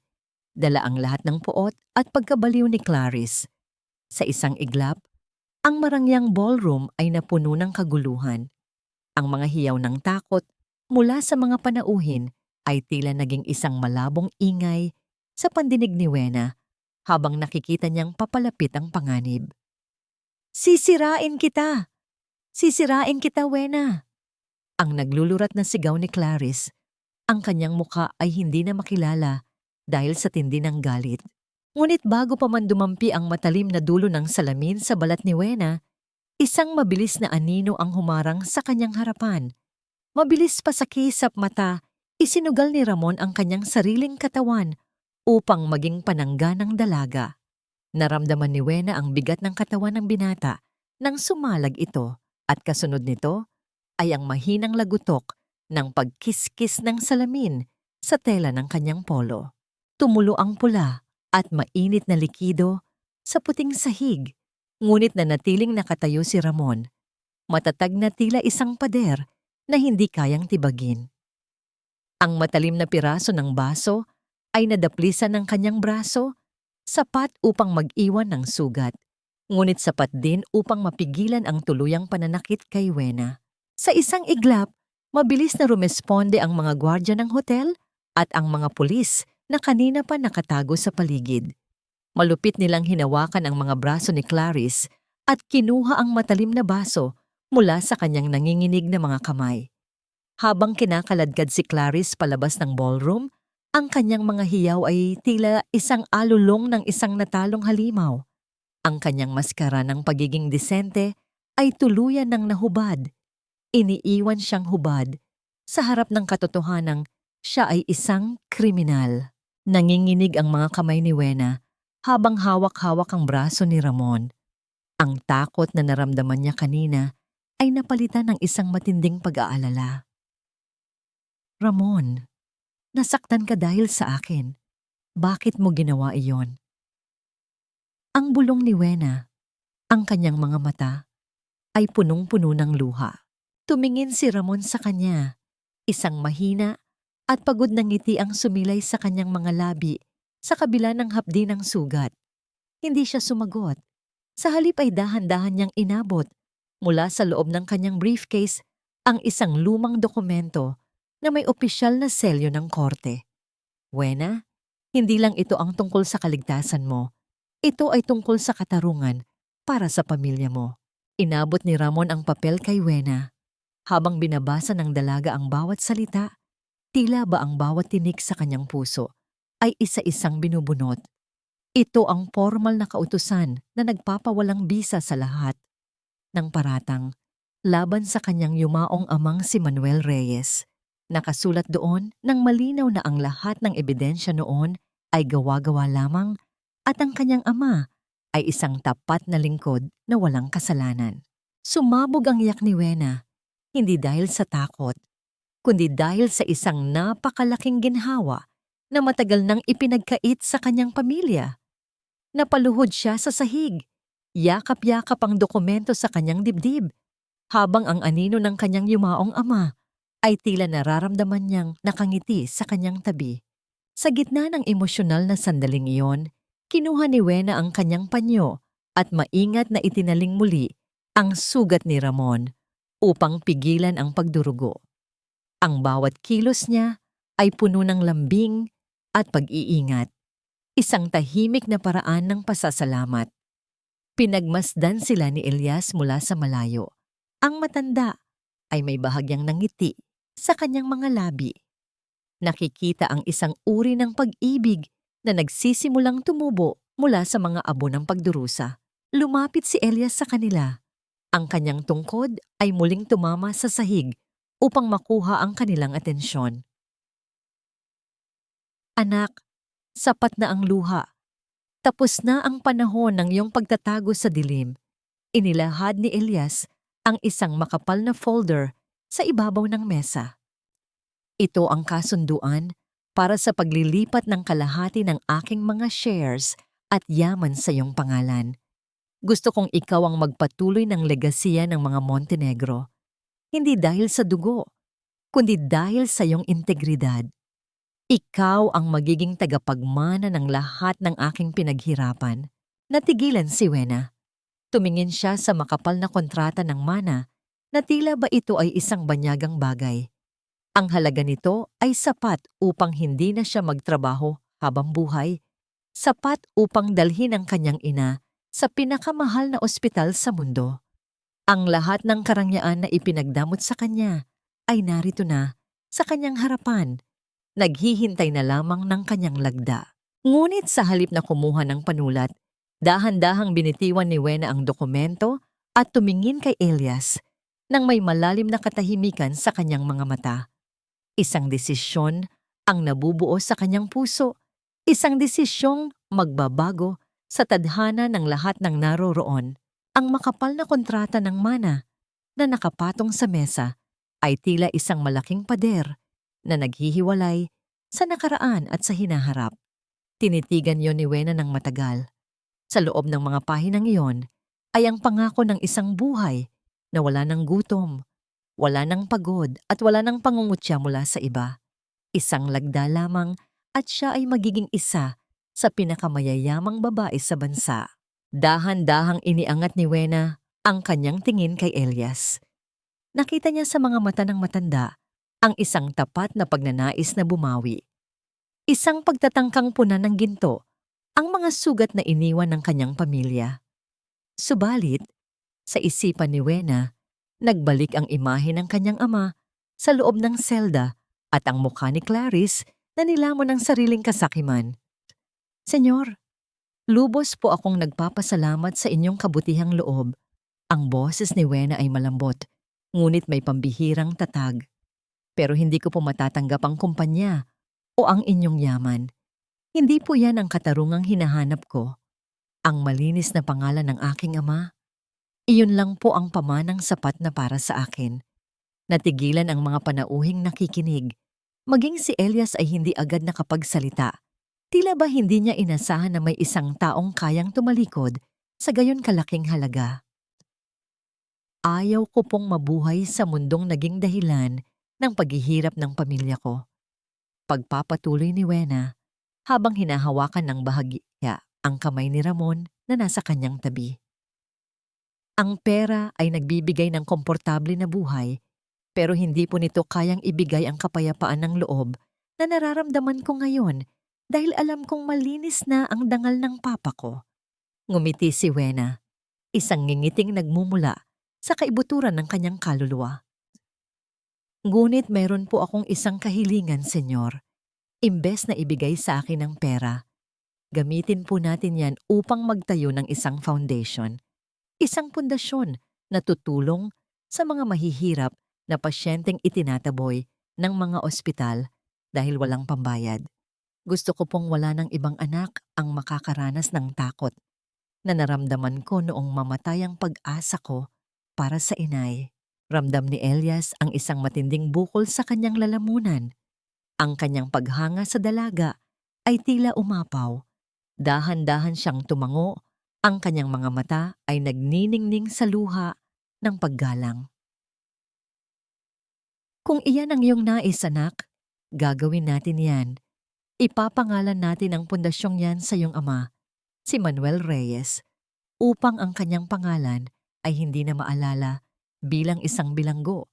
dala ang lahat ng puot at pagkabaliw ni Clarice. Sa isang iglap, ang marangyang ballroom ay napuno ng kaguluhan. Ang mga hiyaw ng takot mula sa mga panauhin ay tila naging isang malabong ingay sa pandinig ni Wena habang nakikita niyang papalapit ang panganib. Sisirain kita! Sisirain kita, Wena! Ang naglulurat na sigaw ni Clarice. Ang kanyang muka ay hindi na makilala dahil sa tindi ng galit. Ngunit bago pa man dumampi ang matalim na dulo ng salamin sa balat ni Wena, isang mabilis na anino ang humarang sa kanyang harapan. Mabilis pa sa kisap mata, isinugal ni Ramon ang kanyang sariling katawan upang maging panangga ng dalaga. Naramdaman ni Wena ang bigat ng katawan ng binata nang sumalag ito at kasunod nito ay ang mahinang lagutok ng pagkiskis ng salamin sa tela ng kanyang polo. Tumulo ang pula at mainit na likido sa puting sahig, ngunit nanatiling nakatayo si Ramon, matatag na tila isang pader na hindi kayang tibagin. Ang matalim na piraso ng baso ay nadaplisan ng kanyang braso, sapat upang mag-iwan ng sugat, ngunit sapat din upang mapigilan ang tuluyang pananakit kay Wena. Sa isang iglap, Mabilis na rumesponde ang mga gwardya ng hotel at ang mga pulis na kanina pa nakatago sa paligid. Malupit nilang hinawakan ang mga braso ni Clarice at kinuha ang matalim na baso mula sa kanyang nanginginig na mga kamay. Habang kinakaladkad si Clarice palabas ng ballroom, ang kanyang mga hiyaw ay tila isang alulong ng isang natalong halimaw. Ang kanyang maskara ng pagiging disente ay tuluyan ng nahubad. Iniiwan siyang hubad sa harap ng katotohanang siya ay isang kriminal. Nanginginig ang mga kamay ni Wena habang hawak-hawak ang braso ni Ramon. Ang takot na naramdaman niya kanina ay napalitan ng isang matinding pag-aalala. Ramon, nasaktan ka dahil sa akin. Bakit mo ginawa iyon? Ang bulong ni Wena, ang kanyang mga mata, ay punong-puno ng luha. Tumingin si Ramon sa kanya, isang mahina at pagod na ngiti ang sumilay sa kanyang mga labi sa kabila ng hapdi ng sugat. Hindi siya sumagot. Sa halip ay dahan-dahan niyang inabot mula sa loob ng kanyang briefcase ang isang lumang dokumento na may opisyal na selyo ng korte. Wena, hindi lang ito ang tungkol sa kaligtasan mo. Ito ay tungkol sa katarungan para sa pamilya mo. Inabot ni Ramon ang papel kay Wena. Habang binabasa ng dalaga ang bawat salita, tila ba ang bawat tinik sa kanyang puso ay isa-isang binubunot. Ito ang formal na kautusan na nagpapawalang bisa sa lahat ng paratang laban sa kanyang yumaong amang si Manuel Reyes. Nakasulat doon ng malinaw na ang lahat ng ebidensya noon ay gawa-gawa lamang at ang kanyang ama ay isang tapat na lingkod na walang kasalanan. Sumabog ang iyak ni Wena, hindi dahil sa takot, kundi dahil sa isang napakalaking ginhawa na matagal nang ipinagkait sa kanyang pamilya. Napaluhod siya sa sahig, yakap-yakap ang dokumento sa kanyang dibdib, habang ang anino ng kanyang yumaong ama ay tila nararamdaman niyang nakangiti sa kanyang tabi. Sa gitna ng emosyonal na sandaling iyon, kinuha ni Wena ang kanyang panyo at maingat na itinaling muli ang sugat ni Ramon upang pigilan ang pagdurugo. Ang bawat kilos niya ay puno ng lambing at pag-iingat, isang tahimik na paraan ng pasasalamat. Pinagmasdan sila ni Elias mula sa malayo. Ang matanda ay may bahagyang nangiti sa kanyang mga labi. Nakikita ang isang uri ng pag-ibig na nagsisimulang tumubo mula sa mga abo ng pagdurusa. Lumapit si Elias sa kanila. Ang kanyang tungkod ay muling tumama sa sahig upang makuha ang kanilang atensyon. Anak, sapat na ang luha. Tapos na ang panahon ng iyong pagtatago sa dilim. Inilahad ni Elias ang isang makapal na folder sa ibabaw ng mesa. Ito ang kasunduan para sa paglilipat ng kalahati ng aking mga shares at yaman sa iyong pangalan. Gusto kong ikaw ang magpatuloy ng legasiya ng mga Montenegro. Hindi dahil sa dugo, kundi dahil sa iyong integridad. Ikaw ang magiging tagapagmana ng lahat ng aking pinaghirapan. Natigilan si Wena. Tumingin siya sa makapal na kontrata ng mana na tila ba ito ay isang banyagang bagay. Ang halaga nito ay sapat upang hindi na siya magtrabaho habang buhay. Sapat upang dalhin ang kanyang ina sa pinakamahal na ospital sa mundo. Ang lahat ng karangyaan na ipinagdamot sa kanya ay narito na sa kanyang harapan. Naghihintay na lamang ng kanyang lagda. Ngunit sa halip na kumuha ng panulat, dahan-dahang binitiwan ni Wena ang dokumento at tumingin kay Elias nang may malalim na katahimikan sa kanyang mga mata. Isang desisyon ang nabubuo sa kanyang puso, isang desisyong magbabago sa tadhana ng lahat ng naroroon. Ang makapal na kontrata ng mana na nakapatong sa mesa ay tila isang malaking pader na naghihiwalay sa nakaraan at sa hinaharap. Tinitigan yon ni Wena ng matagal. Sa loob ng mga pahinang iyon ay ang pangako ng isang buhay na wala ng gutom, wala ng pagod at wala ng pangungutya mula sa iba. Isang lagda lamang at siya ay magiging isa sa pinakamayayamang babae sa bansa. Dahan-dahang iniangat ni Wena ang kanyang tingin kay Elias. Nakita niya sa mga mata ng matanda ang isang tapat na pagnanais na bumawi. Isang pagtatangkang punan ng ginto ang mga sugat na iniwan ng kanyang pamilya. Subalit, sa isipan ni Wena, nagbalik ang imahe ng kanyang ama sa loob ng selda at ang mukha ni Clarice na nilamon ng sariling kasakiman. Senyor, lubos po akong nagpapasalamat sa inyong kabutihang loob. Ang boses ni Wena ay malambot, ngunit may pambihirang tatag. Pero hindi ko po matatanggap ang kumpanya o ang inyong yaman. Hindi po yan ang katarungang hinahanap ko. Ang malinis na pangalan ng aking ama, iyon lang po ang pamanang sapat na para sa akin. Natigilan ang mga panauhing nakikinig. Maging si Elias ay hindi agad nakapagsalita. Tila ba hindi niya inasahan na may isang taong kayang tumalikod sa gayon kalaking halaga. Ayaw ko pong mabuhay sa mundong naging dahilan ng paghihirap ng pamilya ko. Pagpapatuloy ni Wena habang hinahawakan ng bahagya ang kamay ni Ramon na nasa kanyang tabi. Ang pera ay nagbibigay ng komportable na buhay, pero hindi po nito kayang ibigay ang kapayapaan ng loob na nararamdaman ko ngayon dahil alam kong malinis na ang dangal ng papa ko. Ngumiti si Wena, isang ngingiting nagmumula sa kaibuturan ng kanyang kaluluwa. Ngunit mayroon po akong isang kahilingan, senyor. Imbes na ibigay sa akin ang pera, gamitin po natin yan upang magtayo ng isang foundation. Isang pundasyon na tutulong sa mga mahihirap na pasyenteng itinataboy ng mga ospital dahil walang pambayad. Gusto ko pong wala ng ibang anak ang makakaranas ng takot na naramdaman ko noong mamatay ang pag-asa ko para sa inay. Ramdam ni Elias ang isang matinding bukol sa kanyang lalamunan. Ang kanyang paghanga sa dalaga ay tila umapaw. Dahan-dahan siyang tumango, ang kanyang mga mata ay nagniningning sa luha ng paggalang. Kung iyan ang iyong nais, anak, gagawin natin yan. Ipapangalan natin ang pundasyong yan sa iyong ama, si Manuel Reyes, upang ang kanyang pangalan ay hindi na maalala bilang isang bilanggo,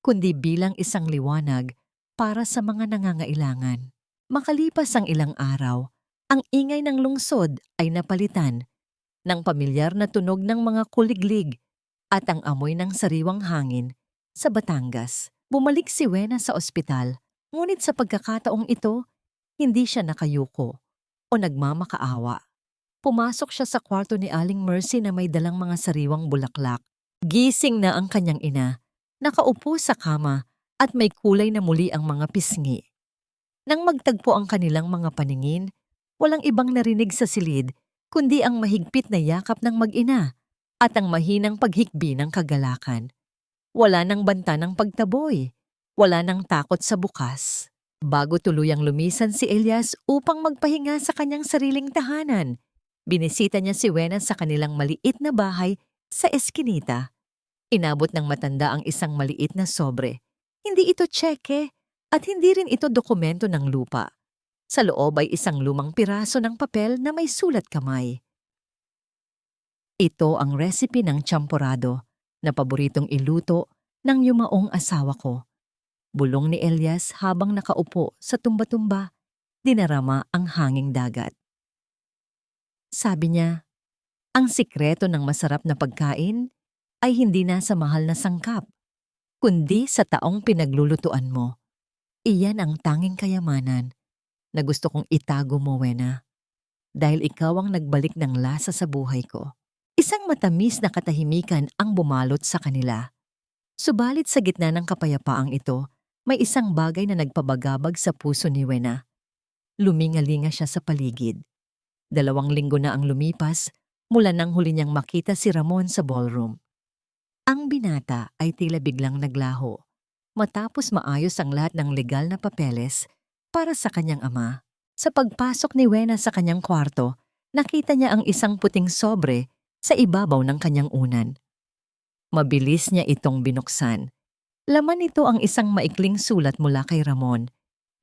kundi bilang isang liwanag para sa mga nangangailangan. Makalipas ang ilang araw, ang ingay ng lungsod ay napalitan ng pamilyar na tunog ng mga kuliglig at ang amoy ng sariwang hangin sa Batangas. Bumalik si Wena sa ospital, ngunit sa pagkakataong ito, hindi siya nakayuko o nagmamakaawa. Pumasok siya sa kwarto ni Aling Mercy na may dalang mga sariwang bulaklak. Gising na ang kanyang ina, nakaupo sa kama at may kulay na muli ang mga pisngi. Nang magtagpo ang kanilang mga paningin, walang ibang narinig sa silid kundi ang mahigpit na yakap ng mag-ina at ang mahinang paghikbi ng kagalakan. Wala nang banta ng pagtaboy, wala nang takot sa bukas. Bago tuluyang lumisan si Elias upang magpahinga sa kanyang sariling tahanan, binisita niya si Wena sa kanilang maliit na bahay sa eskinita. Inabot ng matanda ang isang maliit na sobre. Hindi ito tseke at hindi rin ito dokumento ng lupa. Sa loob ay isang lumang piraso ng papel na may sulat kamay. Ito ang recipe ng champorado na paboritong iluto ng yumaong asawa ko. Bulong ni Elias habang nakaupo sa tumba-tumba, dinarama ang hanging dagat. Sabi niya, ang sikreto ng masarap na pagkain ay hindi na sa mahal na sangkap, kundi sa taong pinaglulutuan mo. Iyan ang tanging kayamanan na gusto kong itago mo, Wena, dahil ikaw ang nagbalik ng lasa sa buhay ko. Isang matamis na katahimikan ang bumalot sa kanila. Subalit sa gitna ng kapayapaang ito, may isang bagay na nagpabagabag sa puso ni Wena. Lumingalinga siya sa paligid. 2 linggo na ang lumipas mula nang huli niyang makita si Ramon sa ballroom. Ang binata ay tila biglang naglaho matapos maayos ang lahat ng legal na papeles para sa kanyang ama. Sa pagpasok ni Wena sa kanyang kwarto, nakita niya ang isang puting sobre sa ibabaw ng kanyang unan. Mabilis niya itong binuksan. Laman nito ang isang maikling sulat mula kay Ramon.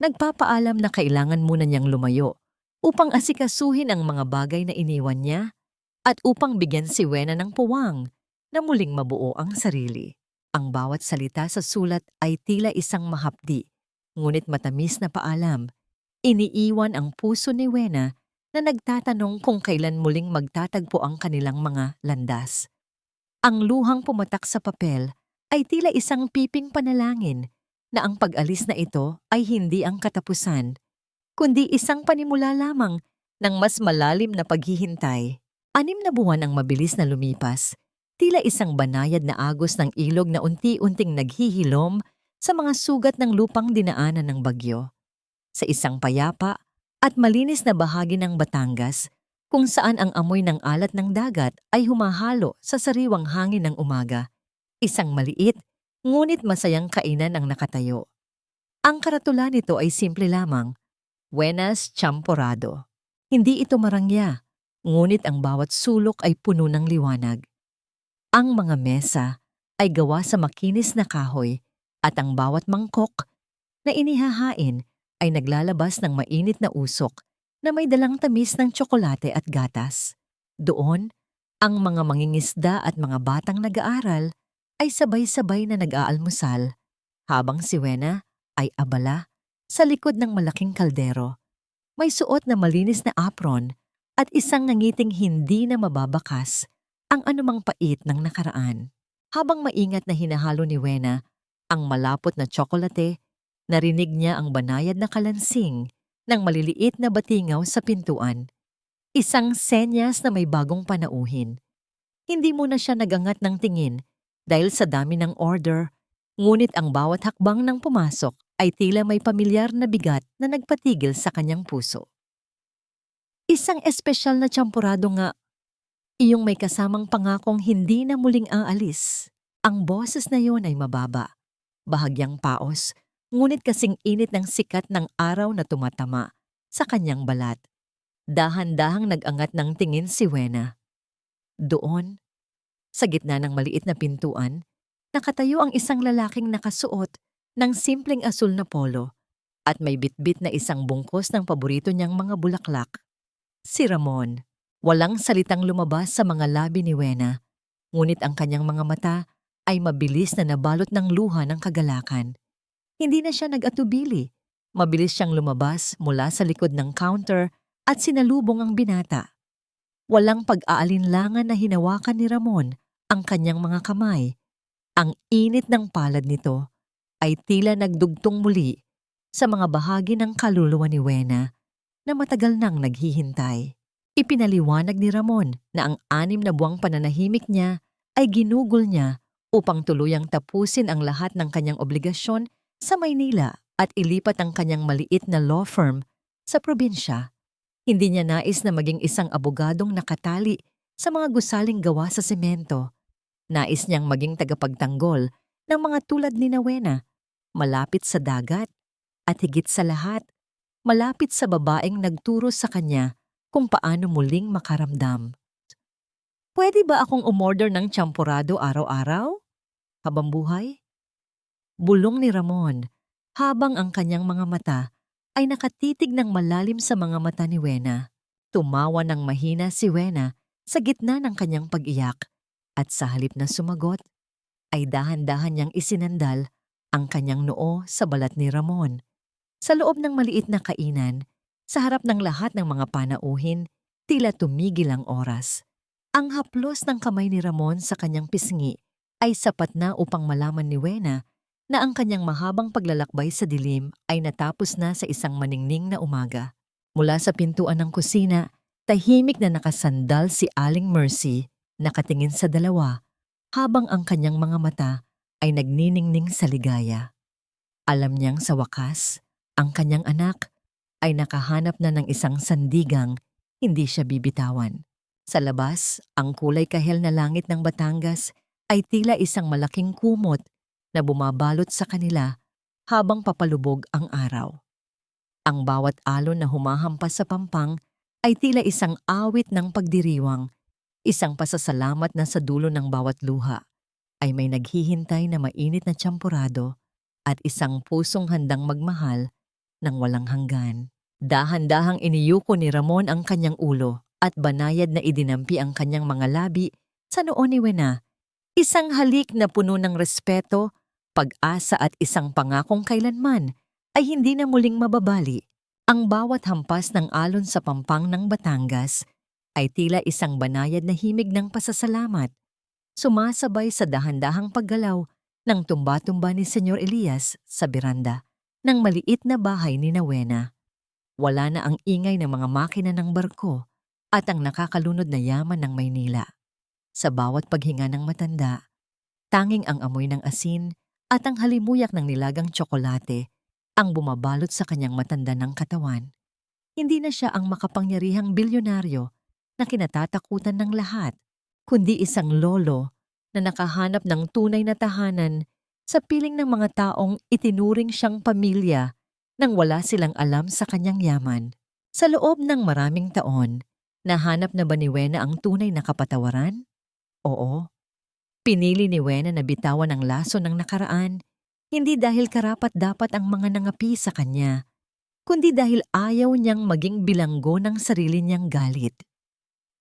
Nagpapaalam na kailangan muna niyang lumayo upang asikasuhin ang mga bagay na iniwan niya at upang bigyan si Wena ng puwang na muling mabuo ang sarili. Ang bawat salita sa sulat ay tila isang mahapdi, ngunit matamis na paalam. Iniiwan ang puso ni Wena na nagtatanong kung kailan muling magtatagpo ang kanilang mga landas. Ang luhang pumatak sa papel ay tila isang piping panalangin na ang pag-alis na ito ay hindi ang katapusan, kundi isang panimula lamang ng mas malalim na paghihintay. 6 na buwan ang mabilis na lumipas, tila isang banayad na agos ng ilog na unti-unting naghihilom sa mga sugat ng lupang dinaanan ng bagyo. Sa isang payapa at malinis na bahagi ng Batangas, kung saan ang amoy ng alat ng dagat ay humahalo sa sariwang hangin ng umaga. Isang maliit, ngunit masayang kainan ang nakatayo. Ang karatula nito ay simple lamang, Buenas Champorado. Hindi ito marangya, ngunit ang bawat sulok ay puno ng liwanag. Ang mga mesa ay gawa sa makinis na kahoy at ang bawat mangkok na inihahain ay naglalabas ng mainit na usok na may dalang tamis ng tsokolate at gatas. Doon, ang mga mangingisda at mga batang nag-aaral ay sabay-sabay na nag-aalmusal, habang si Wena ay abala sa likod ng malaking kaldero. May suot na malinis na apron at isang nangiting hindi na mababakas ang anumang pait ng nakaraan. Habang maingat na hinahalo ni Wena ang malapot na tsokolate, narinig niya ang banayad na kalansing ng maliliit na batingaw sa pintuan. Isang senyas na may bagong panauhin. Hindi muna siya nagangat ng tingin dahil sa dami ng order, ngunit ang bawat hakbang ng pumasok ay tila may pamilyar na bigat na nagpatigil sa kanyang puso. Isang espesyal na champorado nga, iyong may kasamang pangakong hindi na muling aalis. Ang boses na yon ay mababa, bahagyang paos, ngunit kasing init ng sikat ng araw na tumatama sa kanyang balat. Dahan-dahang nag-angat ng tingin si Wena. Doon, sa gitna ng maliit na pintuan, nakatayo ang isang lalaking nakasuot ng simpleng asul na polo at may bitbit na isang bungkos ng paborito niyang mga bulaklak. Si Ramon. Walang salitang lumabas sa mga labi ni Wena, ngunit ang kanyang mga mata ay mabilis na nabalot ng luha ng kagalakan. Hindi na siya nag-atubili. Mabilis siyang lumabas mula sa likod ng counter at sinalubong ang binata. Walang pag-aalinlangan na hinawakan ni Ramon ang kanyang mga kamay. Ang init ng palad nito ay tila nagdugtong muli sa mga bahagi ng kaluluwa ni Wena na matagal nang naghihintay. Ipinaliwanag ni Ramon na ang 6 na buwang pananahimik niya ay ginugol niya upang tuluyang tapusin ang lahat ng kanyang obligasyon sa Maynila at ilipat ang kanyang maliit na law firm sa probinsya. Hindi niya nais na maging isang abogadong nakatali sa mga gusaling gawa sa semento. Nais niyang maging tagapagtanggol ng mga tulad ni Wena, malapit sa dagat at higit sa lahat, malapit sa babaeng nagturo sa kanya kung paano muling makaramdam. Pwede ba akong umorder ng champorado araw-araw? Habang buhay? Bulong ni Ramon, habang ang kanyang mga mata ay nakatitig ng malalim sa mga mata ni Wena. Tumawa ng mahina si Wena sa gitna ng kanyang pag-iyak at sa halip na sumagot, ay dahan-dahan niyang isinandal ang kanyang noo sa balat ni Ramon. Sa loob ng maliit na kainan, sa harap ng lahat ng mga panauhin, tila tumigil ang oras. Ang haplos ng kamay ni Ramon sa kanyang pisngi ay sapat na upang malaman ni Wena na ang kanyang mahabang paglalakbay sa dilim ay natapos na sa isang maningning na umaga. Mula sa pintuan ng kusina, tahimik na nakasandal si Aling Mercy, nakatingin sa dalawa, habang ang kanyang mga mata ay nagniningning sa ligaya. Alam niyang sa wakas, ang kanyang anak ay nakahanap na ng isang sandigang hindi siya bibitawan. Sa labas, ang kulay kahel na langit ng Batangas ay tila isang malaking kumot na bumabalot sa kanila habang papalubog ang araw. Ang bawat alon na humahampas sa pampang ay tila isang awit ng pagdiriwang, isang pasasalamat na sa dulo ng bawat luha ay may naghihintay na mainit na champorado at isang pusong handang magmahal ng walang hanggan. Dahan-dahang iniyuko ni Ramon ang kanyang ulo at banayad na idinampi ang kanyang mga labi sa noo ni Wena. Isang halik na puno ng respeto, pag-asa at isang pangakong kailanman ay hindi na muling mababali. Ang bawat hampas ng alon sa pampang ng Batangas ay tila isang banayad na himig ng pasasalamat, sumasabay sa dahan-dahang paggalaw ng tumba-tumba ni Senyor Elias sa beranda ng maliit na bahay ni Nawena. Wala na ang ingay ng mga makina ng barko at ang nakakalunod na yaman ng Maynila. Sa bawat paghinga ng matanda, tanging ang amoy ng asin at ang halimuyak ng nilagang tsokolate ang bumabalot sa kanyang matanda ng katawan. Hindi na siya ang makapangyarihang bilyonaryo na kinatatakutan ng lahat, kundi isang lolo na nakahanap ng tunay na tahanan sa piling ng mga taong itinuring siyang pamilya nang wala silang alam sa kanyang yaman. Sa loob ng maraming taon, nahanap na ba ni Wena ang tunay na kapatawaran? Oo. Pinili ni Wena na bitawan ang laso ng nakaraan, hindi dahil karapat-dapat ang mga nangapi sa kanya, kundi dahil ayaw niyang maging bilanggo ng sarili niyang galit.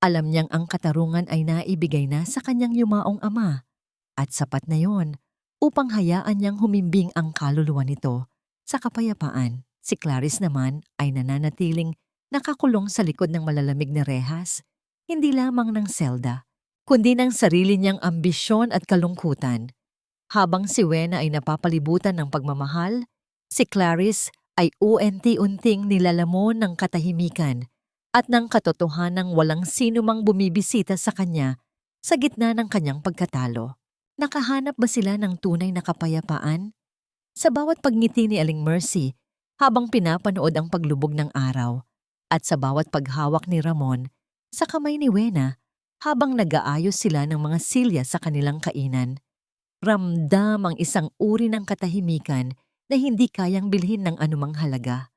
Alam niyang ang katarungan ay naibigay na sa kanyang yumaong ama, at sapat na yon upang hayaan niyang humimbing ang kaluluwa nito sa kapayapaan. Si Clarice naman ay nananatiling nakakulong sa likod ng malalamig na rehas, hindi lamang ng selda, kundi ng sarili niyang ambisyon at kalungkutan. Habang si Wena ay napapalibutan ng pagmamahal, si Clarice ay unti-unting nilalamon ng katahimikan at ng katotohanang walang sino mang bumibisita sa kanya sa gitna ng kanyang pagkatalo. Nakahanap ba sila ng tunay na kapayapaan? Sa bawat pagngiti ni Aling Mercy habang pinapanood ang paglubog ng araw at sa bawat paghawak ni Ramon sa kamay ni Wena habang nag-aayos sila ng mga silya sa kanilang kainan, ramdam ang isang uri ng katahimikan na hindi kayang bilhin ng anumang halaga.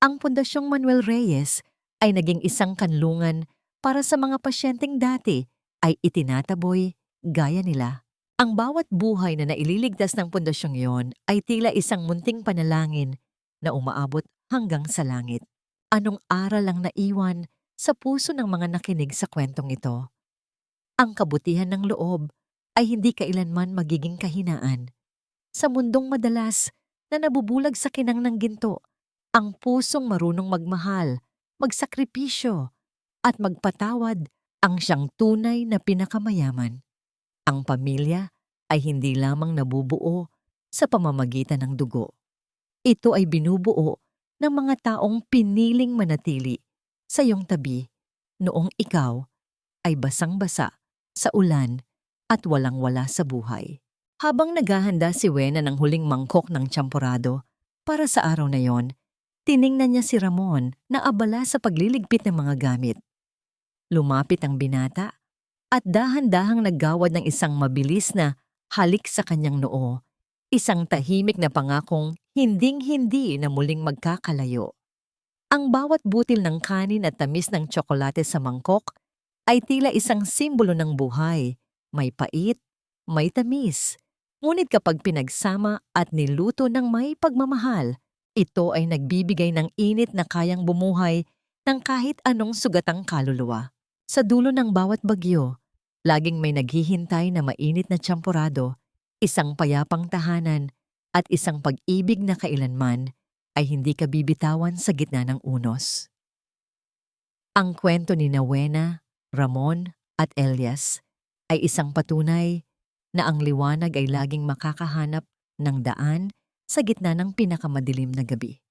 Ang Pundasyong Manuel Reyes ay naging isang kanlungan para sa mga pasyenteng dati ay itinataboy gaya nila. Ang bawat buhay na naililigtas ng pundasyong iyon ay tila isang munting panalangin na umaabot hanggang sa langit. Anong aral ang naiwan sa puso ng mga nakinig sa kwentong ito? Ang kabutihan ng loob ay hindi kailanman magiging kahinaan. Sa mundong madalas na nabubulag sa kinang ng ginto, ang pusong marunong magmahal, magsakripisyo, at magpatawad ang siyang tunay na pinakamayaman. Ang pamilya ay hindi lamang nabubuo sa pamamagitan ng dugo. Ito ay binubuo ng mga taong piniling manatili sa iyong tabi noong ikaw ay basang-basa sa ulan at walang-wala sa buhay. Habang naghahanda si Wena ng huling mangkok ng tsamporado para sa araw na yon, tiningnan niya si Ramon na abala sa pagliligpit ng mga gamit. Lumapit ang binata at dahan-dahang naggawad ng isang mabilis na halik sa kanyang noo, isang tahimik na pangakong hinding-hindi na muling magkakalayo. Ang bawat butil ng kanin at tamis ng tsokolate sa mangkok ay tila isang simbolo ng buhay, may pait, may tamis. Ngunit kapag pinagsama at niluto ng may pagmamahal, ito ay nagbibigay ng init na kayang bumuhay ng kahit anong sugatang kaluluwa. Sa dulo ng bawat bagyo, laging may naghihintay na mainit na tsamporado, isang payapang tahanan at isang pag-ibig na kailanman ay hindi ka bibitawan sa gitna ng unos. Ang kwento ni Nawena, Ramon at Elias ay isang patunay na ang liwanag ay laging makakahanap ng daan sa gitna ng pinakamadilim na gabi.